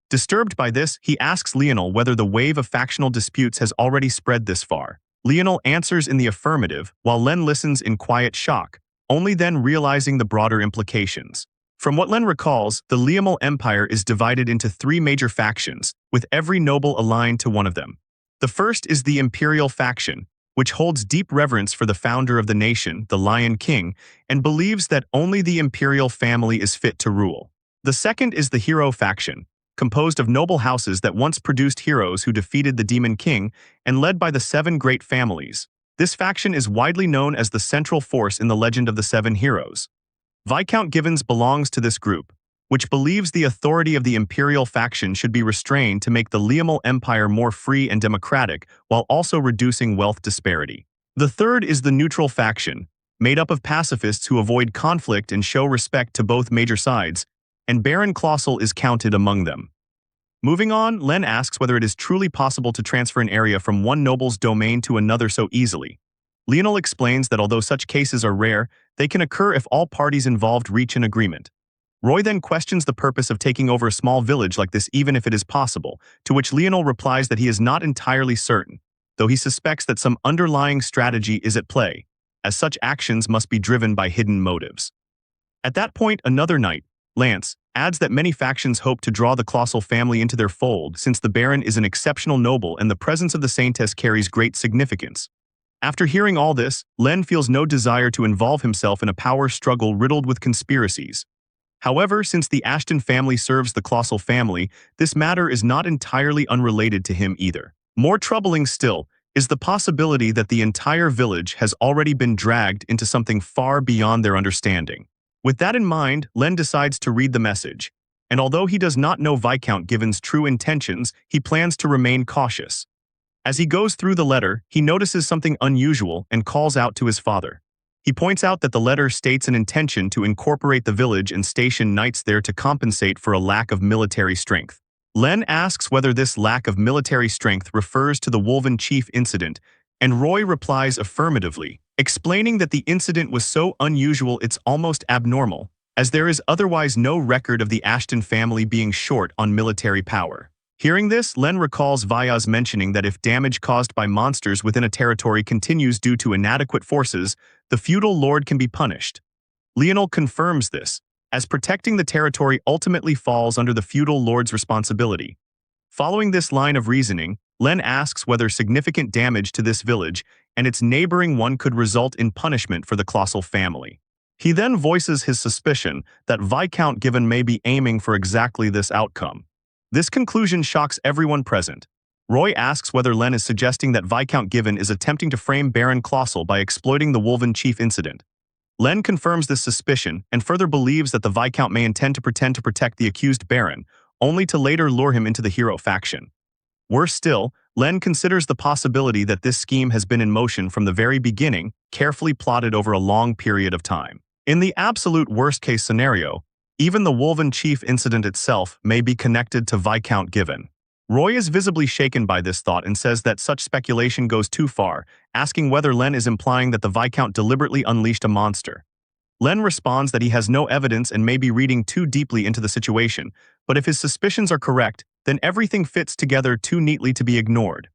Disturbed by this, he asks Lionel whether the wave of factional disputes has already spread this far. Lionel answers in the affirmative, while Len listens in quiet shock, only then realizing the broader implications. From what Len recalls, the Liamal Empire is divided into three major factions, with every noble aligned to one of them. The first is the Imperial faction, which holds deep reverence for the founder of the nation, the Lion King, and believes that only the imperial family is fit to rule. The second is the Hero faction, composed of noble houses that once produced heroes who defeated the Demon King and led by the seven great families. This faction is widely known as the central force in the legend of the Seven Heroes. Viscount Givens belongs to this group, which believes the authority of the imperial faction should be restrained to make the Liamal Empire more free and democratic while also reducing wealth disparity. The third is the neutral faction, made up of pacifists who avoid conflict and show respect to both major sides, and Baron Colossal is counted among them. Moving on, Len asks whether it is truly possible to transfer an area from one noble's domain to another so easily. Lionel explains that although such cases are rare, they can occur if all parties involved reach an agreement. Roy then questions the purpose of taking over a small village like this even if it is possible, to which Lionel replies that he is not entirely certain, though he suspects that some underlying strategy is at play, as such actions must be driven by hidden motives. At that point, another knight, Lance, adds that many factions hope to draw the colossal family into their fold since the Baron is an exceptional noble and the presence of the Saintess carries great significance. After hearing all this, Len feels no desire to involve himself in a power struggle riddled with conspiracies. However, since the Ashton family serves the colossal family, this matter is not entirely unrelated to him either. More troubling still is the possibility that the entire village has already been dragged into something far beyond their understanding. With that in mind, Len decides to read the message, and although he does not know Viscount Givens' true intentions, he plans to remain cautious. As he goes through the letter, he notices something unusual and calls out to his father. He points out that the letter states an intention to incorporate the village and station knights there to compensate for a lack of military strength. Len asks whether this lack of military strength refers to the Wolven chief incident, and Roy replies affirmatively, explaining that the incident was so unusual it's almost abnormal, as there is otherwise no record of the Ashton family being short on military power. Hearing this, Len recalls Vyas mentioning that if damage caused by monsters within a territory continues due to inadequate forces, the feudal lord can be punished. Lionel confirms this, as protecting the territory ultimately falls under the feudal lord's responsibility. Following this line of reasoning, Len asks whether significant damage to this village and its neighboring one could result in punishment for the colossal family. He then voices his suspicion that Viscount Given may be aiming for exactly this outcome. This conclusion shocks everyone present. Roy asks whether Len is suggesting that Viscount Given is attempting to frame Baron Colossal by exploiting the Wolven chief incident. Len confirms this suspicion and further believes that the Viscount may intend to pretend to protect the accused Baron, only to later lure him into the hero faction. Worse still, Len considers the possibility that this scheme has been in motion from the very beginning, carefully plotted over a long period of time. In the absolute worst-case scenario, even the Wolven chief incident itself may be connected to Viscount Given. Roy is visibly shaken by this thought and says that such speculation goes too far, asking whether Len is implying that the Viscount deliberately unleashed a monster. Len responds that he has no evidence and may be reading too deeply into the situation, but if his suspicions are correct, then everything fits together too neatly to be ignored.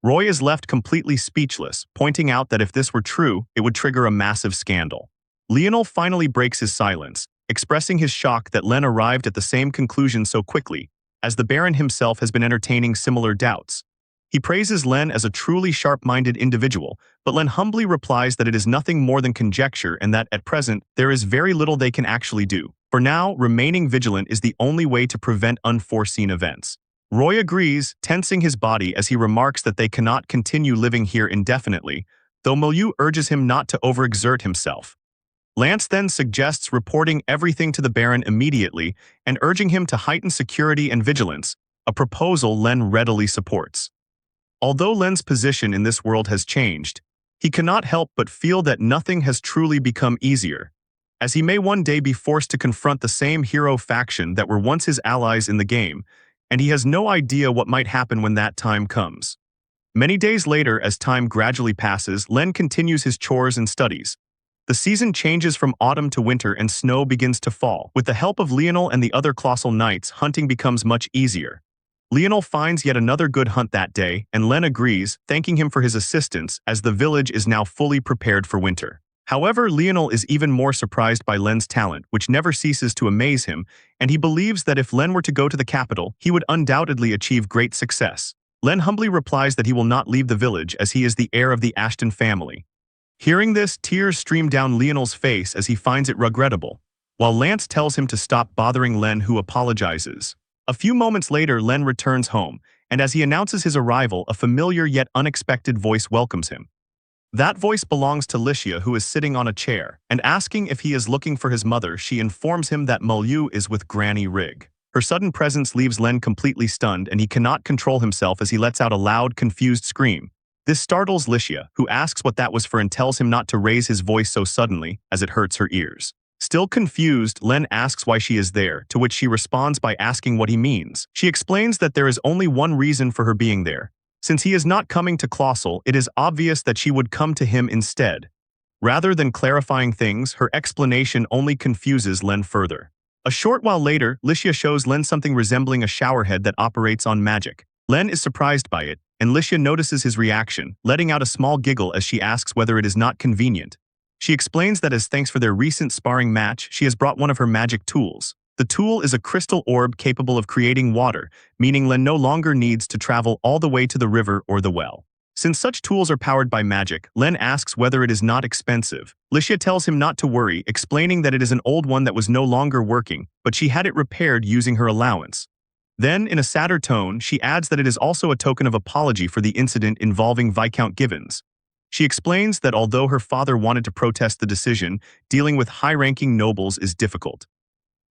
Roy is left completely speechless, pointing out that if this were true, it would trigger a massive scandal. Lionel finally breaks his silence, expressing his shock that Len arrived at the same conclusion so quickly, as the Baron himself has been entertaining similar doubts. He praises Len as a truly sharp-minded individual, but Len humbly replies that it is nothing more than conjecture and that, at present, there is very little they can actually do. For now, remaining vigilant is the only way to prevent unforeseen events. Roy agrees, tensing his body as he remarks that they cannot continue living here indefinitely, though Milieu urges him not to overexert himself. Lance then suggests reporting everything to the Baron immediately and urging him to heighten security and vigilance, a proposal Len readily supports. Although Len's position in this world has changed, he cannot help but feel that nothing has truly become easier, as he may one day be forced to confront the same hero faction that were once his allies in the game, and he has no idea what might happen when that time comes. Many days later, as time gradually passes, Len continues his chores and studies. The season changes from autumn to winter and snow begins to fall. With the help of Lionel and the other Colossal Knights, hunting becomes much easier. Lionel finds yet another good hunt that day, and Len agrees, thanking him for his assistance as the village is now fully prepared for winter. However, Lionel is even more surprised by Len's talent, which never ceases to amaze him, and he believes that if Len were to go to the capital, he would undoubtedly achieve great success. Len humbly replies that he will not leave the village as he is the heir of the Ashton family. Hearing this, tears stream down Lionel's face as he finds it regrettable, while Lance tells him to stop bothering Len, who apologizes. A few moments later, Len returns home, and as he announces his arrival, a familiar yet unexpected voice welcomes him. That voice belongs to Licia, who is sitting on a chair, and asking if he is looking for his mother, she informs him that Milieu is with Granny Rig. Her sudden presence leaves Len completely stunned, and he cannot control himself as he lets out a loud, confused scream. This startles Licia, who asks what that was for and tells him not to raise his voice so suddenly, as it hurts her ears. Still confused, Len asks why she is there, to which she responds by asking what he means. She explains that there is only one reason for her being there. Since he is not coming to Colossal, it is obvious that she would come to him instead. Rather than clarifying things, her explanation only confuses Len further. A short while later, Licia shows Len something resembling a showerhead that operates on magic. Len is surprised by it, and Licia notices his reaction, letting out a small giggle as she asks whether it is not convenient. She explains that as thanks for their recent sparring match, she has brought one of her magic tools. The tool is a crystal orb capable of creating water, meaning Len no longer needs to travel all the way to the river or the well. Since such tools are powered by magic, Len asks whether it is not expensive. Licia tells him not to worry, explaining that it is an old one that was no longer working, but she had it repaired using her allowance. Then, in a sadder tone, she adds that it is also a token of apology for the incident involving Viscount Givens. She explains that although her father wanted to protest the decision, dealing with high-ranking nobles is difficult.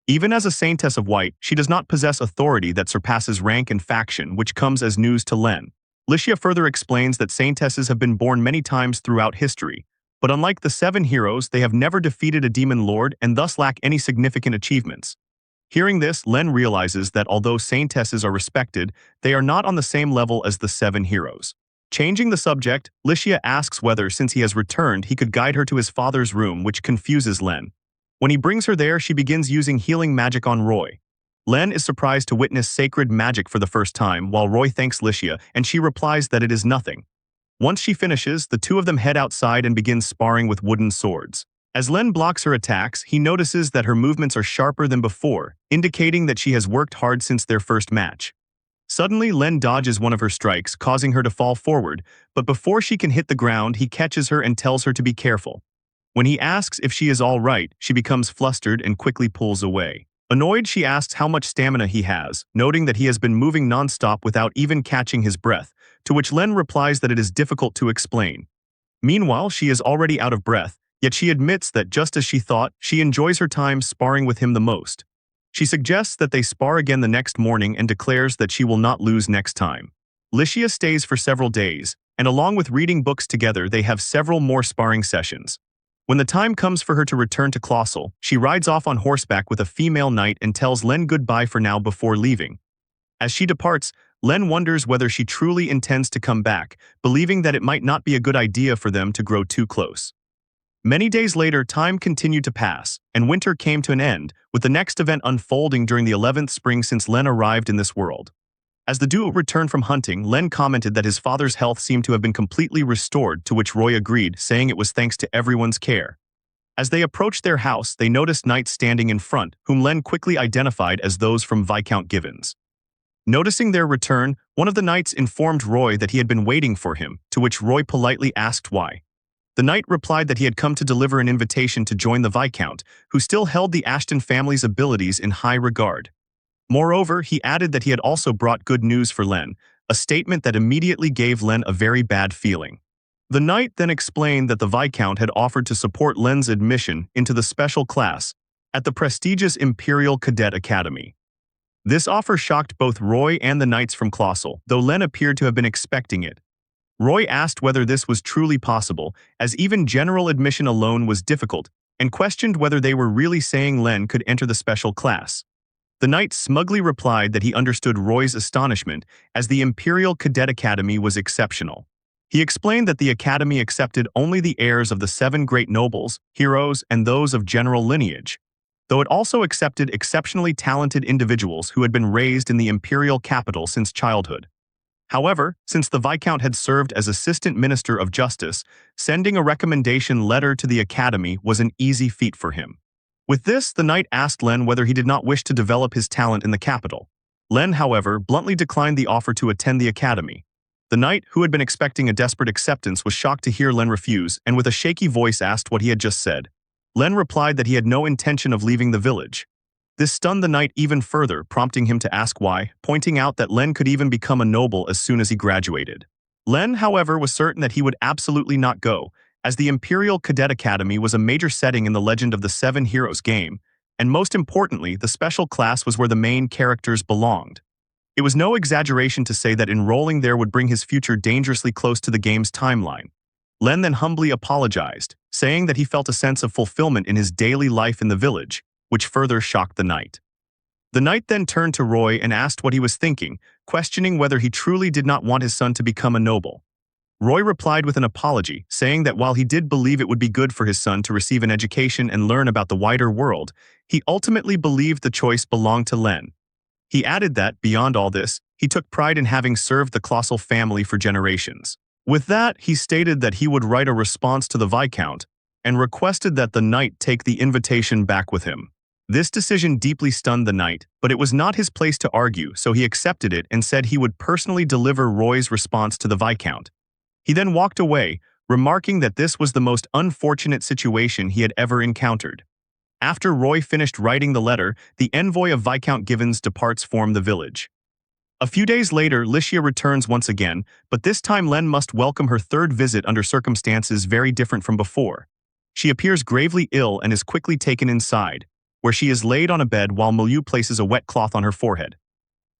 Even as a Saintess of White, she does not possess authority that surpasses rank and faction, which comes as news to Len. Licia further explains that Saintesses have been born many times throughout history, but unlike the 7 heroes, they have never defeated a demon lord and thus lack any significant achievements. Hearing this, Len realizes that although Saintesses are respected, they are not on the same level as the 7 heroes. Changing the subject, Licia asks whether, since he has returned, he could guide her to his father's room, which confuses Len. When he brings her there, she begins using healing magic on Roy. Len is surprised to witness sacred magic for the first time, while Roy thanks Licia, and she replies that it is nothing. Once she finishes, the two of them head outside and begin sparring with wooden swords. As Len blocks her attacks, he notices that her movements are sharper than before, indicating that she has worked hard since their first match. Suddenly, Len dodges one of her strikes, causing her to fall forward, but before she can hit the ground, he catches her and tells her to be careful. When he asks if she is all right, she becomes flustered and quickly pulls away. Annoyed, she asks how much stamina he has, noting that he has been moving non-stop without even catching his breath, to which Len replies that it is difficult to explain. Meanwhile, she is already out of breath, yet she admits that just as she thought, she enjoys her time sparring with him the most. She suggests that they spar again the next morning and declares that she will not lose next time. Licia stays for several days, and along with reading books together, they have several more sparring sessions. When the time comes for her to return to Colossal, she rides off on horseback with a female knight and tells Len goodbye for now before leaving. As she departs, Len wonders whether she truly intends to come back, believing that it might not be a good idea for them to grow too close. Many days later, time continued to pass, and winter came to an end, with the next event unfolding during the 11th spring since Len arrived in this world. As the duo returned from hunting, Len commented that his father's health seemed to have been completely restored, to which Roy agreed, saying it was thanks to everyone's care. As they approached their house, they noticed knights standing in front, whom Len quickly identified as those from Viscount Givens. Noticing their return, one of the knights informed Roy that he had been waiting for him, to which Roy politely asked why. The knight replied that he had come to deliver an invitation to join the Viscount, who still held the Ashton family's abilities in high regard. Moreover, he added that he had also brought good news for Len, a statement that immediately gave Len a very bad feeling. The knight then explained that the Viscount had offered to support Len's admission into the special class at the prestigious Imperial Cadet Academy. This offer shocked both Roy and the knights from Colossal, though Len appeared to have been expecting it. Roy asked whether this was truly possible, as even general admission alone was difficult, and questioned whether they were really saying Len could enter the special class. The knight smugly replied that he understood Roy's astonishment, as the Imperial Cadet Academy was exceptional. He explained that the academy accepted only the heirs of the 7 great nobles, heroes, and those of general lineage, though it also accepted exceptionally talented individuals who had been raised in the imperial capital since childhood. However, since the Viscount had served as Assistant Minister of Justice, sending a recommendation letter to the Academy was an easy feat for him. With this, the knight asked Len whether he did not wish to develop his talent in the capital. Len, however, bluntly declined the offer to attend the Academy. The knight, who had been expecting a desperate acceptance, was shocked to hear Len refuse, and with a shaky voice asked what he had just said. Len replied that he had no intention of leaving the village. This stunned the knight even further, prompting him to ask why, pointing out that Len could even become a noble as soon as he graduated. Len, however, was certain that he would absolutely not go, as the Imperial Cadet Academy was a major setting in the Legend of the 7 Heroes game, and most importantly, the special class was where the main characters belonged. It was no exaggeration to say that enrolling there would bring his future dangerously close to the game's timeline. Len then humbly apologized, saying that he felt a sense of fulfillment in his daily life in the village, which further shocked the knight. The knight then turned to Roy and asked what he was thinking, questioning whether he truly did not want his son to become a noble. Roy replied with an apology, saying that while he did believe it would be good for his son to receive an education and learn about the wider world, he ultimately believed the choice belonged to Len. He added that, beyond all this, he took pride in having served the Colossal family for generations. With that, he stated that he would write a response to the Viscount and requested that the knight take the invitation back with him. This decision deeply stunned the knight, but it was not his place to argue, so he accepted it and said he would personally deliver Roy's response to the Viscount. He then walked away, remarking that this was the most unfortunate situation he had ever encountered. After Roy finished writing the letter, the envoy of Viscount Givens departs from the village. A few days later, Licia returns once again, but this time Len must welcome her third visit under circumstances very different from before. She appears gravely ill and is quickly taken inside, where she is laid on a bed while Milieu places a wet cloth on her forehead.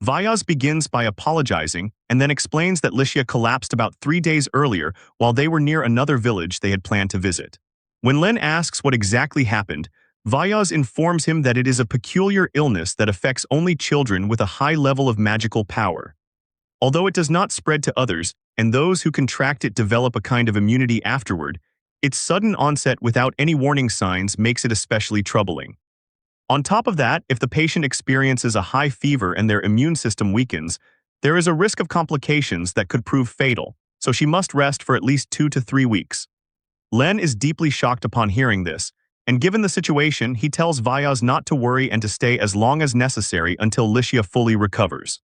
Vyaz begins by apologizing and then explains that Licia collapsed about 3 days earlier while they were near another village they had planned to visit. When Len asks what exactly happened, Vyaz informs him that it is a peculiar illness that affects only children with a high level of magical power. Although it does not spread to others, and those who contract it develop a kind of immunity afterward, its sudden onset without any warning signs makes it especially troubling. On top of that, if the patient experiences a high fever and their immune system weakens, there is a risk of complications that could prove fatal, so she must rest for at least 2 to 3 weeks. Len is deeply shocked upon hearing this, and given the situation, he tells Vyaz not to worry and to stay as long as necessary until Licia fully recovers.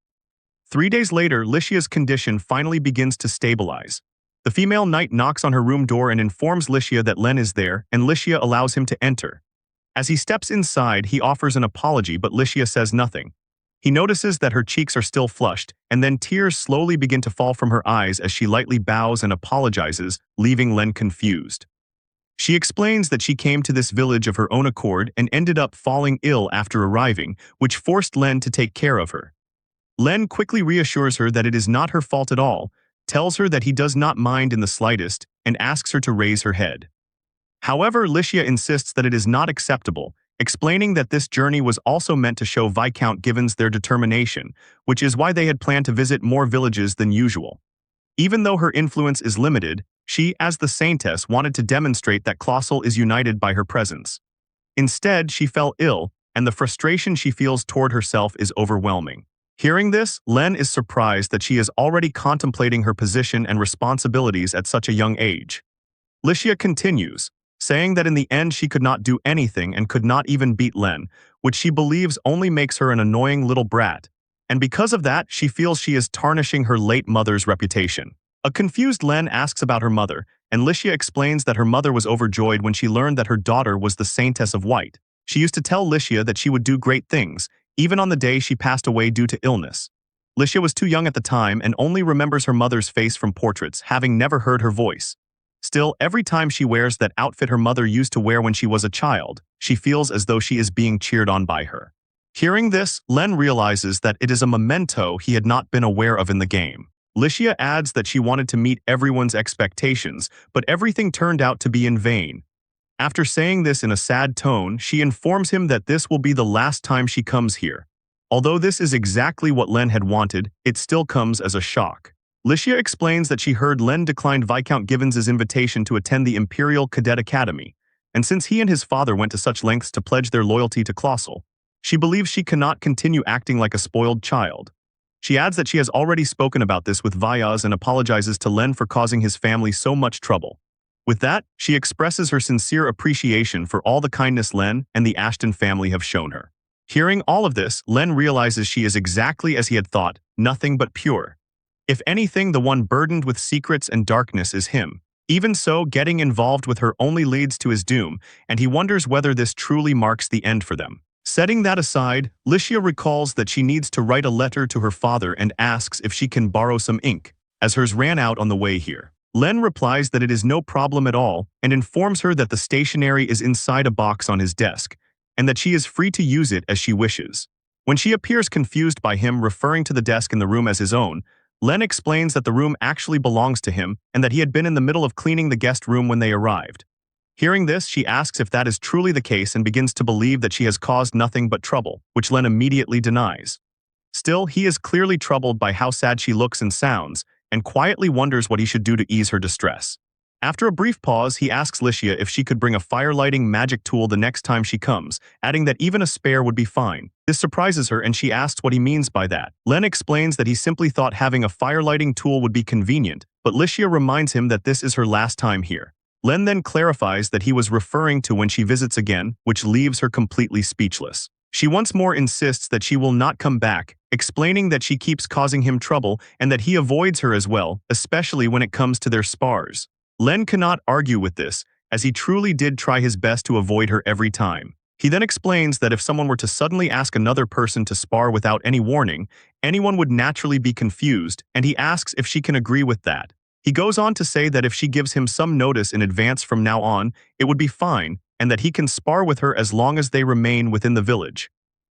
3 days later, Licia's condition finally begins to stabilize. The female knight knocks on her room door and informs Licia that Len is there, and Licia allows him to enter. As he steps inside, he offers an apology, but Licia says nothing. He notices that her cheeks are still flushed, and then tears slowly begin to fall from her eyes as she lightly bows and apologizes, leaving Len confused. She explains that she came to this village of her own accord and ended up falling ill after arriving, which forced Len to take care of her. Len quickly reassures her that it is not her fault at all, tells her that he does not mind in the slightest, and asks her to raise her head. However, Licia insists that it is not acceptable, explaining that this journey was also meant to show Viscount Givens their determination, which is why they had planned to visit more villages than usual. Even though her influence is limited, she, as the Saintess, wanted to demonstrate that Colossal is united by her presence. Instead, she fell ill, and the frustration she feels toward herself is overwhelming. Hearing this, Len is surprised that she is already contemplating her position and responsibilities at such a young age. Licia continues, saying that in the end she could not do anything and could not even beat Len, which she believes only makes her an annoying little brat, and because of that, she feels she is tarnishing her late mother's reputation. A confused Len asks about her mother, and Licia explains that her mother was overjoyed when she learned that her daughter was the Saintess of White. She used to tell Licia that she would do great things, even on the day she passed away due to illness. Licia was too young at the time and only remembers her mother's face from portraits, having never heard her voice. Still, every time she wears that outfit her mother used to wear when she was a child, she feels as though she is being cheered on by her. Hearing this, Len realizes that it is a memento he had not been aware of in the game. Licia adds that she wanted to meet everyone's expectations, but everything turned out to be in vain. After saying this in a sad tone, she informs him that this will be the last time she comes here. Although this is exactly what Len had wanted, it still comes as a shock. Licia explains that she heard Len declined Viscount Givens' invitation to attend the Imperial Cadet Academy, and since he and his father went to such lengths to pledge their loyalty to Colossal, she believes she cannot continue acting like a spoiled child. She adds that she has already spoken about this with Vyaz and apologizes to Len for causing his family so much trouble. With that, she expresses her sincere appreciation for all the kindness Len and the Ashton family have shown her. Hearing all of this, Len realizes she is exactly as he had thought, nothing but pure. If anything, the one burdened with secrets and darkness is him. Even so, getting involved with her only leads to his doom, and he wonders whether this truly marks the end for them. Setting that aside, Licia recalls that she needs to write a letter to her father and asks if she can borrow some ink, as hers ran out on the way here. Len replies that it is no problem at all and informs her that the stationery is inside a box on his desk, and that she is free to use it as she wishes. When she appears confused by him referring to the desk in the room as his own, Len explains that the room actually belongs to him and that he had been in the middle of cleaning the guest room when they arrived. Hearing this, she asks if that is truly the case and begins to believe that she has caused nothing but trouble, which Len immediately denies. Still, he is clearly troubled by how sad she looks and sounds, and quietly wonders what he should do to ease her distress. After a brief pause, he asks Licia if she could bring a fire-lighting magic tool the next time she comes, adding that even a spare would be fine. This surprises her and she asks what he means by that. Len explains that he simply thought having a fire-lighting tool would be convenient, but Licia reminds him that this is her last time here. Len then clarifies that he was referring to when she visits again, which leaves her completely speechless. She once more insists that she will not come back, explaining that she keeps causing him trouble and that he avoids her as well, especially when it comes to their spars. Len cannot argue with this, as he truly did try his best to avoid her every time. He then explains that if someone were to suddenly ask another person to spar without any warning, anyone would naturally be confused, and he asks if she can agree with that. He goes on to say that if she gives him some notice in advance from now on, it would be fine, and that he can spar with her as long as they remain within the village.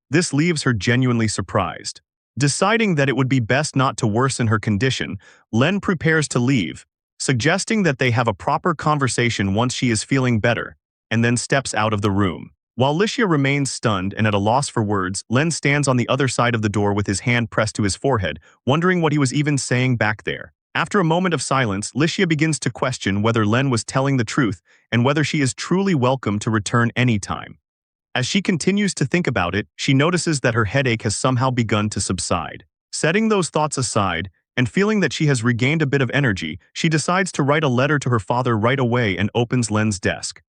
This leaves her genuinely surprised. Deciding that it would be best not to worsen her condition, Len prepares to leave, suggesting that they have a proper conversation once she is feeling better, and then steps out of the room. While Licia remains stunned and at a loss for words, Len stands on the other side of the door with his hand pressed to his forehead, wondering what he was even saying back there. After a moment of silence, Licia begins to question whether Len was telling the truth and whether she is truly welcome to return anytime. As she continues to think about it, she notices that her headache has somehow begun to subside. Setting those thoughts aside, and feeling that she has regained a bit of energy, she decides to write a letter to her father right away and opens Len's desk.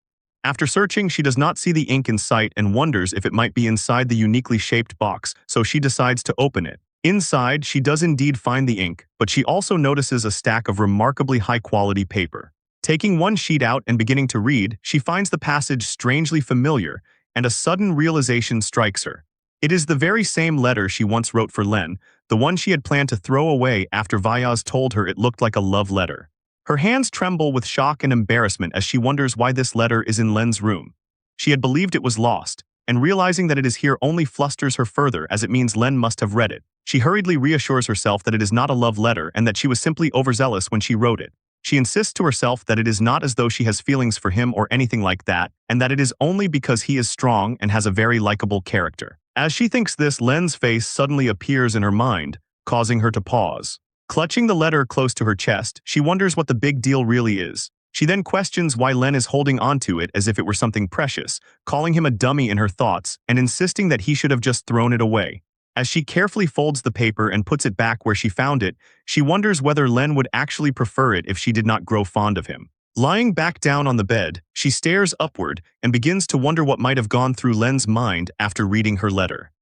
After searching, she does not see the ink in sight and wonders if it might be inside the uniquely shaped box, so she decides to open it. Inside, she does indeed find the ink, but she also notices a stack of remarkably high-quality paper. Taking one sheet out and beginning to read, she finds the passage strangely familiar, and a sudden realization strikes her. It is the very same letter she once wrote for Len, the one she had planned to throw away after Vyaz told her it looked like a love letter. Her hands tremble with shock and embarrassment as she wonders why this letter is in Len's room. She had believed it was lost, and realizing that it is here only flusters her further as it means Len must have read it. She hurriedly reassures herself that it is not a love letter and that she was simply overzealous when she wrote it. She insists to herself that it is not as though she has feelings for him or anything like that, and that it is only because he is strong and has a very likable character. As she thinks this, Len's face suddenly appears in her mind, causing her to pause. Clutching the letter close to her chest, she wonders what the big deal really is. She then questions why Len is holding onto it as if it were something precious, calling him a dummy in her thoughts and insisting that he should have just thrown it away. As she carefully folds the paper and puts it back where she found it, she wonders whether Len would actually prefer it if she did not grow fond of him. Lying back down on the bed, she stares upward and begins to wonder what might have gone through Len's mind after reading her letter.